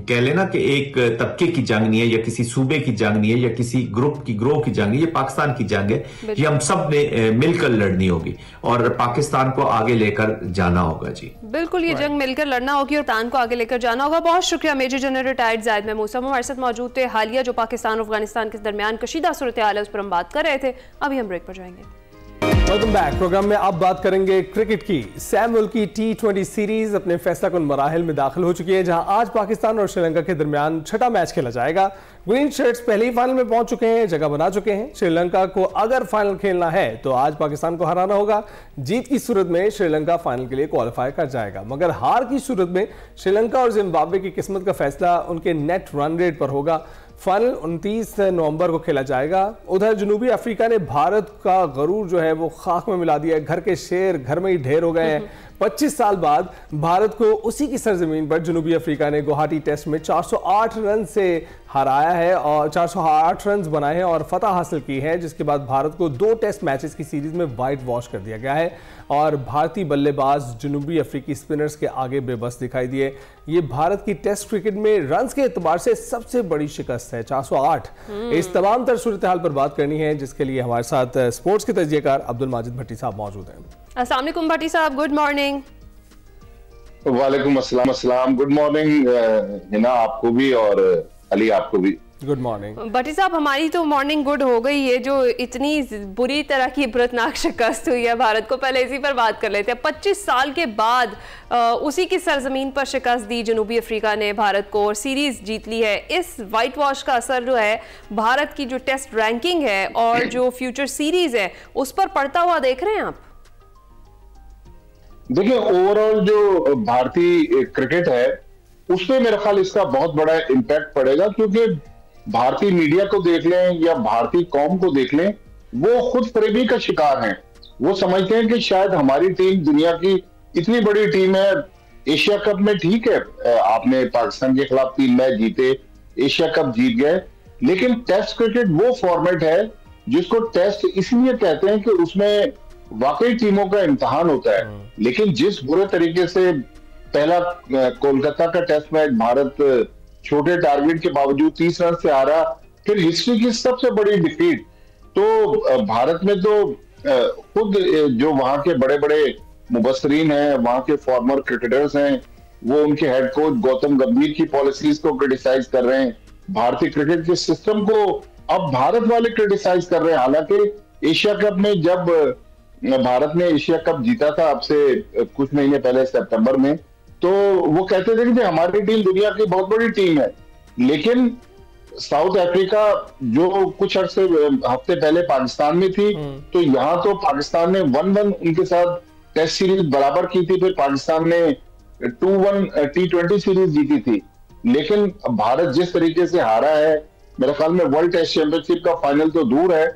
कह लेना कि एक तबके की जंग नहीं है, या किसी सूबे की जंग नहीं है, या किसी ग्रुप की ग्रोह की जंग है। ये पाकिस्तान की जंग है, ये हम सब ने मिलकर लड़नी होगी और पाकिस्तान को आगे लेकर जाना होगा। जी बिल्कुल, ये जंग मिलकर लड़ना होगी और पाकिस्तान को आगे लेकर जाना होगा। बहुत शुक्रिया major general retired Zahid Mahmood साहब हमारे साथ मौजूद थे। हालिया जो पाकिस्तान और अफगानिस्तान के दरमियान कशीदा सूरत हाल है उस पर हम बात कर रहे थे। अभी हम ब्रेक पर जाएंगे। Welcome back. प्रोग्राम में अब बात करेंगे क्रिकेट की। सैम की T20 सीरीज अपने फैसला कुन मराहिल में दाखिल हो चुकी है, जहां आज पाकिस्तान और श्रीलंका के दरमियान छठा मैच खेला जाएगा। ग्रीन शर्ट्स पहले ही फाइनल में पहुंच चुके हैं, जगह बना चुके हैं। श्रीलंका को अगर फाइनल खेलना है तो आज पाकिस्तान को हराना होगा। जीत की सूरत में श्रीलंका फाइनल के लिए क्वालिफाई कर जाएगा, मगर हार की सूरत में श्रीलंका और जिम्बाब्वे की किस्मत का फैसला उनके नेट रन रेट पर होगा। फाइनल 29 नवंबर को खेला जाएगा। उधर जनूबी अफ्रीका ने भारत का गरूर जो है वो खाक में मिला दिया है। घर के शेर घर में ही ढेर हो गए हैं। 25 साल बाद भारत को उसी की सरजमीन पर जनूबी अफ्रीका ने गुवाहाटी टेस्ट में 408 रन से हराया है और 408 रन बनाए हैं और फतह हासिल की है, जिसके बाद भारत को 2 टेस्ट मैचेस की सीरीज में वाइट वॉश कर दिया गया है और भारतीय बल्लेबाज जनूबी अफ्रीकी स्पिनर्स के आगे बेबस दिखाई दिए। ये भारत की टेस्ट क्रिकेट में रन्स के एतबार से सबसे बड़ी शिकस्त है, 408। इस तमाम तर सूरत हाल पर बात करनी है, जिसके लिए हमारे साथ स्पोर्ट्स के तजज़ियाकार अब्दुल माजिद भट्टी साहब मौजूद हैं। अस्सलाम वालेकुम भट्टी साहब, गुड मॉर्निंग। वालेकुम अस्सलाम, गुड मॉर्निंग हिना आपको भी और अली आपको भी गुड मॉर्निंग। भट्टी साहब, हमारी तो मॉर्निंग गुड हो गई है। जो इतनी बुरी तरह की इबरतनाक शिकस्त हुई है भारत को, पहले इसी पर बात कर लेते हैं। 25 साल के बाद उसी की सरजमीन पर शिकस्त दी जनूबी अफ्रीका ने भारत को और सीरीज जीत ली है। इस वाइट वॉश का असर जो है भारत की जो टेस्ट रैंकिंग है और जो फ्यूचर सीरीज है उस पर पड़ता हुआ देख रहे हैं आप? देखिए, ओवरऑल जो भारतीय क्रिकेट है उसमें मेरा ख्याल इसका बहुत बड़ा इम्पैक्ट पड़ेगा, क्योंकि भारतीय मीडिया को देख लें या भारतीय कौम को देख लें, वो खुद फरेबी का शिकार हैं। वो समझते हैं कि शायद हमारी टीम दुनिया की इतनी बड़ी टीम है। एशिया कप में ठीक है, आपने पाकिस्तान के खिलाफ 3 मैच जीते, एशिया कप जीत गए, लेकिन टेस्ट क्रिकेट वो फॉर्मेट है जिसको टेस्ट इसलिए कहते हैं कि उसमें वाकई टीमों का इम्तिहान होता है। लेकिन जिस बुरे तरीके से पहला कोलकाता का टेस्ट मैच भारत छोटे टारगेट के बावजूद 30 रन से हारा, फिर हिस्ट्री की सबसे बड़ी डिफीट, तो भारत में तो खुद जो वहां के बड़े बड़े मुबस्सरीन हैं, वहां के फॉर्मर क्रिकेटर्स हैं, वो उनके हेड कोच गौतम गंभीर की पॉलिसीज को क्रिटिसाइज कर रहे हैं। भारतीय क्रिकेट के सिस्टम को अब भारत वाले क्रिटिसाइज कर रहे हैं। हालांकि एशिया कप में जब भारत ने एशिया कप जीता था अब से कुछ महीने पहले सितंबर में, तो वो कहते थे कि हमारी टीम दुनिया की बहुत बड़ी टीम है। लेकिन साउथ अफ्रीका जो कुछ अर्से हफ्ते पहले पाकिस्तान में थी, तो यहाँ तो पाकिस्तान ने 1-1 उनके साथ टेस्ट सीरीज बराबर की थी, फिर पाकिस्तान ने 2-1 T20 सीरीज जीती थी। लेकिन भारत जिस तरीके से हारा है, मेरे ख्याल में वर्ल्ड टेस्ट चैंपियनशिप का फाइनल तो दूर है,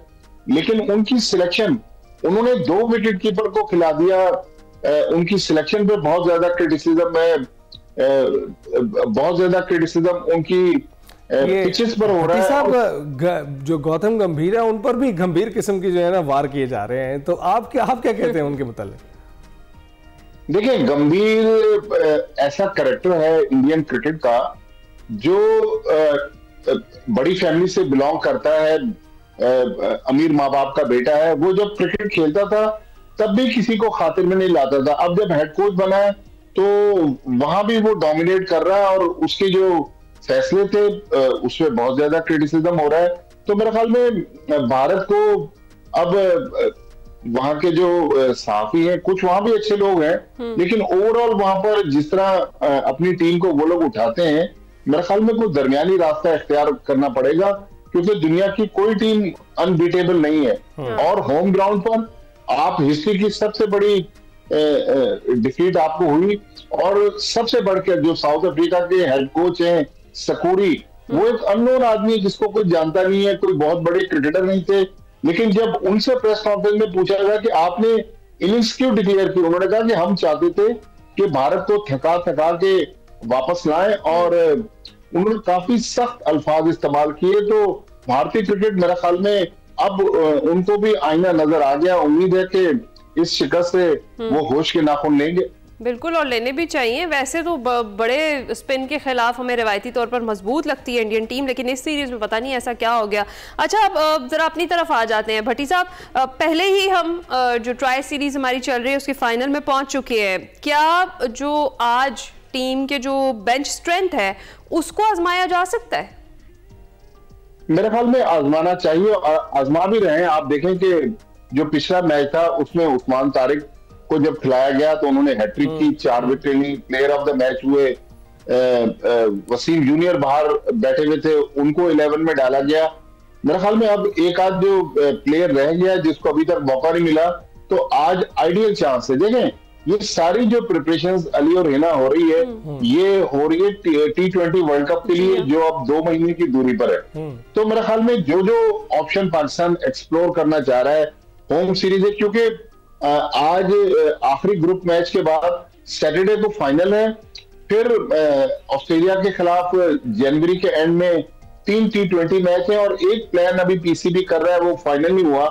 लेकिन उनकी सिलेक्शन, उन्होंने 2 विकेट कीपर को खिला दिया। उनकी सिलेक्शन पे बहुत ज्यादा क्रिटिसिज्म है, बहुत ज्यादा क्रिटिसिज्म उनकी पिचेस पर हो रहा है। साहब, जो गौतम गंभीर है उन पर भी गंभीर किस्म की जो है ना वार किए जा रहे हैं, तो आप क्या कहते हैं उनके मुतालिक? देखिए, गंभीर ऐसा कैरेक्टर है इंडियन क्रिकेट का जो बड़ी फैमिली से बिलोंग करता है, अमीर माँ बाप का बेटा है। वो जब क्रिकेट खेलता था तब भी किसी को खातिर में नहीं लाता था। अब जब हेड कोच बना है तो वहां भी वो डोमिनेट कर रहा है और उसके जो फैसले थे उसमें बहुत ज्यादा क्रिटिसिज्म हो रहा है। तो मेरे ख्याल में भारत को अब वहां के जो सहाफी हैं, कुछ वहां भी अच्छे लोग हैं, लेकिन ओवरऑल वहां पर जिस तरह अपनी टीम को वो लोग उठाते हैं, मेरे ख्याल में कोई दरमियानी रास्ता इख्तियार करना पड़ेगा, क्योंकि दुनिया की कोई टीम अनबीटेबल नहीं है। और होम ग्राउंड पर आप हिस्ट्री की सबसे बड़ी डिफीट आपको हुई, और सबसे बढ़कर जो साउथ अफ्रीका के हेड कोच हैं सकूरी, वो एक अननोन आदमी जिसको कोई जानता नहीं है, कोई बहुत बड़े क्रिकेटर नहीं थे। लेकिन जब उनसे प्रेस कॉन्फ्रेंस में पूछा गया कि आपने इनिंग्स क्यों डिक्लेयर की, उन्होंने कहा कि हम चाहते थे कि भारत को थका के वापस लाएं, और उन्होंने काफी सख्त अल्फाज इस्तेमाल किए। तो भारतीय क्रिकेट मेरे ख्याल में अब उनको भी आईना नजर आ गया। उम्मीद है कि इस शिकस्त से वो होश के नाखून लेंगे। बिल्कुल, और लेने भी चाहिए। वैसे तो बड़े स्पिन के खिलाफ हमें रवायती तौर पर मजबूत लगती है इंडियन टीम, लेकिन इस सीरीज में पता नहीं ऐसा क्या हो गया। अच्छा, अब जरा अपनी तरफ आ जाते हैं भट्टी साहब। पहले ही हम जो ट्राई सीरीज हमारी चल रही है उसके फाइनल में पहुंच चुके हैं। क्या जो आज टीम के जो बेंच स्ट्रेंथ है उसको आजमाया जा सकता है? मेरे ख्याल में आजमाना चाहिए और आजमा भी रहे हैं। आप देखें कि जो पिछला मैच था उसमें उस्मान तारिक को जब खिलाया गया तो उन्होंने हैट्रिक की, 4 विकेट ली, प्लेयर ऑफ द मैच हुए। वसीम जूनियर बाहर बैठे हुए थे, उनको 11 में डाला गया। मेरे ख्याल में अब एक आध जो प्लेयर रह गया जिसको अभी तक मौका नहीं मिला, तो आज आइडियल चांस है। देखें ये सारी जो प्रिपरेशंस अली और हिना हो रही है, ये हो रही है T20 वर्ल्ड कप के लिए जो अब 2 महीने की दूरी पर है। तो मेरे ख्याल में जो जो ऑप्शन पाकिस्तान एक्सप्लोर करना चाह रहा है, होम सीरीज है, क्योंकि आज आखिरी ग्रुप मैच के बाद सैटरडे को फाइनल है, फिर ऑस्ट्रेलिया के खिलाफ जनवरी के एंड में 3 T20 मैच है, और एक प्लान अभी पीसीबी कर रहा है, वो फाइनल नहीं हुआ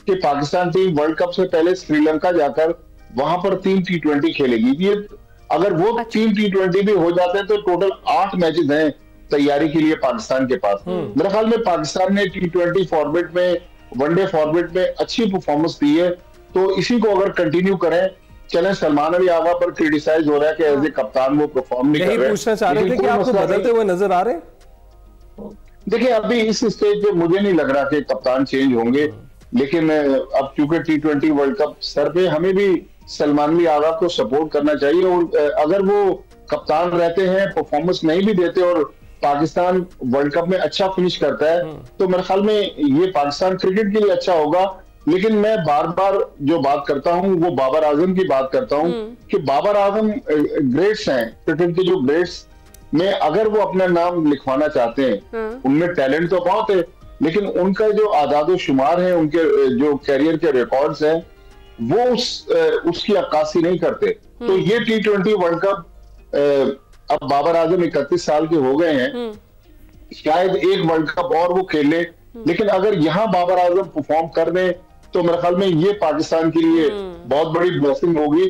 कि पाकिस्तान टीम वर्ल्ड कप से पहले श्रीलंका जाकर वहां पर 3 T20 खेलेगी। ये अगर वो 3 T20 भी हो जाते हैं तो टोटल 8 मैचेस हैं तैयारी के लिए पाकिस्तान के पास। मेरे ख्याल में पाकिस्तान ने T20 फॉर्मेट में, वनडे फॉर्मेट में अच्छी परफॉर्मेंस दी है, तो इसी को अगर कंटिन्यू करें। चलें, सलमान अली आगा पर क्रिटिसाइज हो रहा है कि एज ए कप्तान वो परफॉर्म नहीं कर रहे। पूछना चाह रहे थे कि आपको बदलते हुए नजर आ रहे हैं? देखिए अभी इस स्टेज पे मुझे नहीं लग रहा कि कप्तान चेंज होंगे, लेकिन अब चूंकि T20 वर्ल्ड कप सर पे, हमें भी सलमान अली आगा को सपोर्ट करना चाहिए। और अगर वो कप्तान रहते हैं, परफॉर्मेंस नहीं भी देते और पाकिस्तान वर्ल्ड कप में अच्छा फिनिश करता है, तो मेरे ख्याल में ये पाकिस्तान क्रिकेट के लिए अच्छा होगा। लेकिन मैं बार बार जो बात करता हूं वो बाबर आजम की बात करता हूं कि बाबर आजम ग्रेट्स हैं, क्रिकेट के जो ग्रेट्स में अगर वो अपना नाम लिखवाना चाहते हैं, उनमें टैलेंट तो बहुत है, लेकिन उनका जो आदाद शुमार है, उनके जो कैरियर के रिकॉर्ड्स हैं, वो उसकी अक्कासी नहीं करते। तो ये T20 वर्ल्ड कप अब बाबर आजम 31 साल के हो गए हैं, शायद एक वर्ल्ड कप और वो खेले, लेकिन अगर यहाँ बाबर आजम परफॉर्म कर दें तो मेरे ख्याल में ये पाकिस्तान के लिए बहुत बड़ी ब्लेसिंग होगी।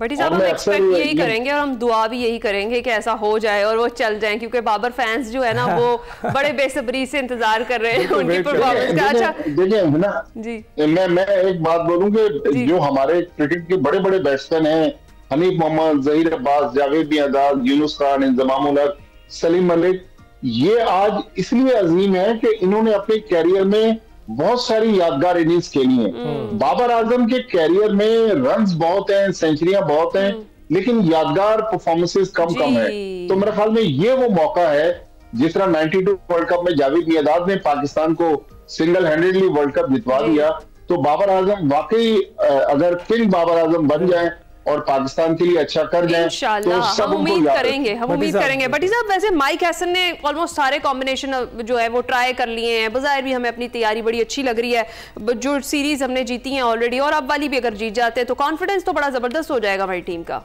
भट्टी साहब, हम एक्सपेक्ट यही करेंगे और हम दुआ भी यही करेंगे कि ऐसा हो जाए और वो चल जाए, क्योंकि बाबर फैंस जो है ना वो बड़े बेसब्री से इंतजार कर रहे हैं उनकी परफॉर्मेंस का। अच्छा देखिए ना जी, मैं एक बात बोलूं कि जो हमारे क्रिकेट के बड़े बड़े बैट्समैन हैं, हनीफ मोहम्मद, जहीर अब्बास, जावेद मियांदाद, यूनुस खान, इंजमाम उल हक, सलीम मलिक, ये आज इसलिए अजीम है कि इन्होंने अपने कैरियर में बहुत सारी यादगार इनिंग्स खेली हैं। बाबर आजम के कैरियर में रन्स बहुत हैं, सेंचुरियां बहुत हैं, लेकिन यादगार परफॉर्मेंसेस कम है। तो मेरे ख्याल में ये वो मौका है, जिस तरह 92 वर्ल्ड कप में जावेद मियांदाद ने पाकिस्तान को सिंगल हैंडेडली वर्ल्ड कप जितवा दिया, तो बाबर आजम वाकई अगर किंग बाबर आजम बन जाए और पाकिस्तान के लिए अच्छा कर जाए तो सब उम्मीद करेंगे, हम उम्मीद करेंगे। भट्टी साहब, वैसे माइक हैसन ने ऑलमोस्ट सारे कॉम्बिनेशन जो है वो ट्राई कर लिए हैं, बजाय भी हमें अपनी तैयारी बड़ी अच्छी लग रही है। जो सीरीज हमने जीती हैं ऑलरेडी, और अब वाली भी अगर जीत जाते हैं तो कॉन्फिडेंस तो बड़ा जबरदस्त हो जाएगा हमारी टीम का।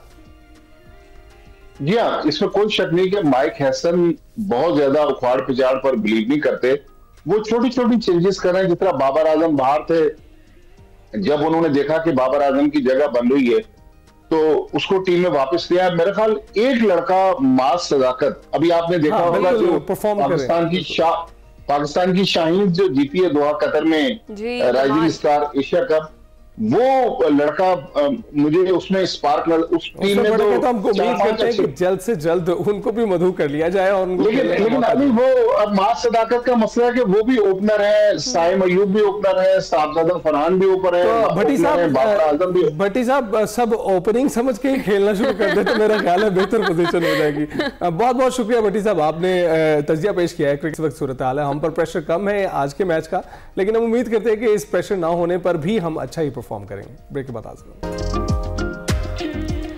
जी हाँ, इसमें कोई शक नहीं कि माइक हैसन बहुत ज्यादा उखाड़ पिछाड़ पर बिलीव नहीं करते, वो छोटी छोटी चेंजेस कर रहे हैं। जिस तरह बाबर आजम बाहर थे, जब उन्होंने देखा कि बाबर आजम की जगह बन रही है तो उसको टीम में वापस लिया। मेरे ख्याल एक लड़का मास सदाकत, अभी आपने देखा होगा जो पाकिस्तान की शाहीन जो जीती है दोहा कतर में राइजिंग स्टार एशिया कप, वो लड़का मुझे उसमें स्पार्क उस टीम में तो हमको उम्मीद करते हैं कि जल्द से जल्द उनको भी मधु कर लिया जाए। और लेकिन अभी वो अब मास सदाकत का मसला है कि वो भी ओपनर है, साइम अयूब भी ओपनर है, साहबजादा फरहान भी ओपनर है, भट्टी साहब सब ओपनिंग समझ के ही खेलना शुरू कर दे तो मेरा ख्याल है बेहतर पोजीशन हो जाएगी। बहुत बहुत शुक्रिया भट्टी साहब, आपने तजिया पेश किया है। क्रिकेट वक्त सूरत हाल है, हम पर प्रेशर कम है आज के मैच का, लेकिन हम उम्मीद करते हैं कि इस प्रेशर ना होने पर भी हम अच्छा ही फॉर्म करेंगे। ब्रेक के बाद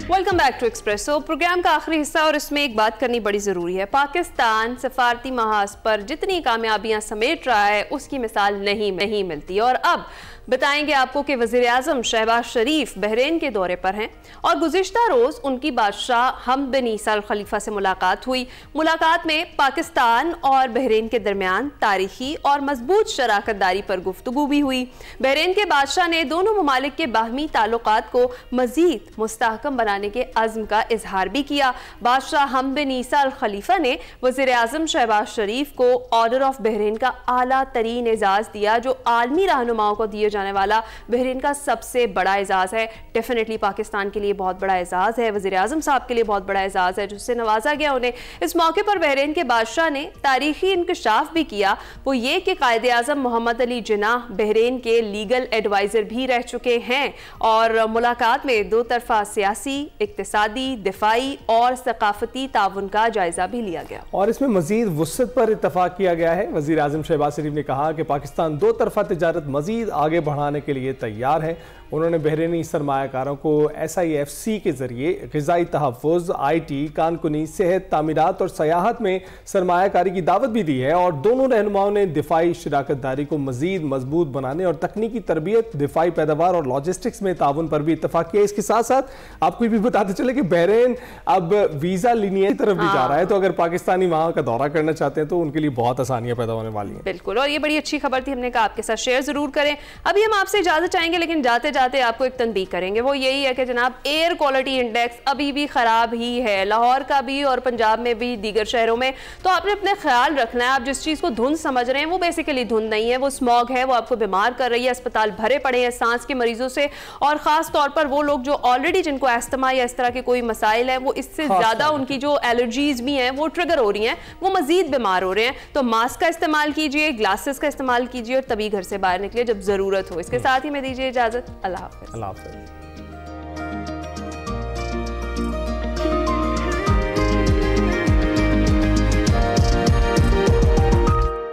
welcome back to Expresso. Programme का आखिरी हिस्सा और इसमें एक बात करनी बड़ी जरूरी है। पाकिस्तान सफारती महाज पर जितनी कामयाबियां समेट रहा है उसकी मिसाल नहीं मिलती। और अब बताएंगे आपको कि वज़ीर-ए-आज़म शहबाज शरीफ बहरीन के दौरे पर हैं और गुज़िश्ता रोज़ उनकी बादशाह हमद बिन ईसा अल खलीफा से मुलाकात हुई। मुलाकात में पाकिस्तान और बहरीन के दरमियान तारीखी और मजबूत शराकतदारी पर गुफ्तगू भी हुई। बहरीन के बादशाह ने दोनों ममालिक के बाहमी ताल्लुकात को मज़ीद मुस्तहकम बनाने के अज़्म का इजहार भी किया। बादशाह हमद बिन ईसा अल खलीफा ने वज़ीर-ए-आज़म शहबाज शरीफ को ऑर्डर ऑफ बहरीन का आला तरीन एजाज़ दिया, जो आलमी रहनुमाओं को दिए जाने वाला बहरीन का सबसे बड़ा एजाज़ है। डेफिनेटली पाकिस्तान के लिए बहुत बड़ा एजाज़ है, वज़ीर आज़म साहब के लिए बहुत बड़ा एजाज़ है जिससे नवाजा गया उन्हें। इस मौके पर बहरीन के बादशाह ने तारीखी इंकशाफ भी किया, वो ये कि कायदे आज़म मोहम्मद अली जिन्नाह बहरीन के लीगल एडवाइज़र भी रह चुके हैं और मुलाकात में दो तरफा सियासी, इक्तिसादी, दिफाई और सकाफती ताउन का जायजा भी लिया गया और इसमें मजीद वुसअत पर इत्तफाक किया गया है। वज़ीर आज़म शहबाज शरीफ ने कहा कि पाकिस्तान दो तरफा तिजारत मजीद आगे बढ़ाने के लिए तैयार है। उन्होंने बहरीनी सरमायाकारों को SIFC के जरिए ग़िज़ाई तहफ़्फ़ुज़, IT, कानकुनी, सेहत, तामीरात और सयाहत में सरमायाकारी की दावत भी दी है और दोनों रहनुमाओं ने दिफाई शराकतदारी को मजीद मजबूत बनाने और तकनीकी तरबियत, दिफाई पैदावार और लॉजिस्टिक्स में ताउन पर भी इत्तफाक किया। इसके साथ साथ आपको भी बताते चले कि बहरीन अब वीज़ा लेने की तरफ भी जा रहा है, तो अगर पाकिस्तानी वहाँ का दौरा करना चाहते हैं तो उनके लिए बहुत आसानियाँ पैदा होने वाली हैं। बिल्कुल, और ये बड़ी अच्छी खबर थी, हमने कहा आपके साथ शेयर जरूर करें। अभी हम आपसे इजाजत चाहेंगे, लेकिन जाते जाते आपको एक तनबीह करेंगे, वो यही है कि जनाब एयर क्वालिटी इंडेक्स अभी भी खराब ही है, लाहौर का भी और पंजाब में भी, दीगर शहरों में। तो आपने अपने ख्याल रखना है। आप जिस चीज़ को धुंध समझ रहे हैं वो बेसिकली धुंध नहीं है, वो स्मॉग है, वो आपको बीमार कर रही है। अस्पताल भरे पड़े हैं सांस के मरीजों से, और ख़ास तौर पर वो लोग जो ऑलरेडी जिनको एस्थमा या इस तरह के कोई मसाइल है, वो इससे ज़्यादा उनकी जो एलर्जीज भी हैं वो ट्रिगर हो रही हैं, वो मजीद बीमार हो रहे हैं। तो मास्क का इस्तेमाल कीजिए, ग्लासेस का इस्तेमाल कीजिए और तभी घर से बाहर निकलिए जब ज़रूरत हो। इसके साथ ही मैं दीजिए इजाज़त। अल्लाह हाफ़िज़।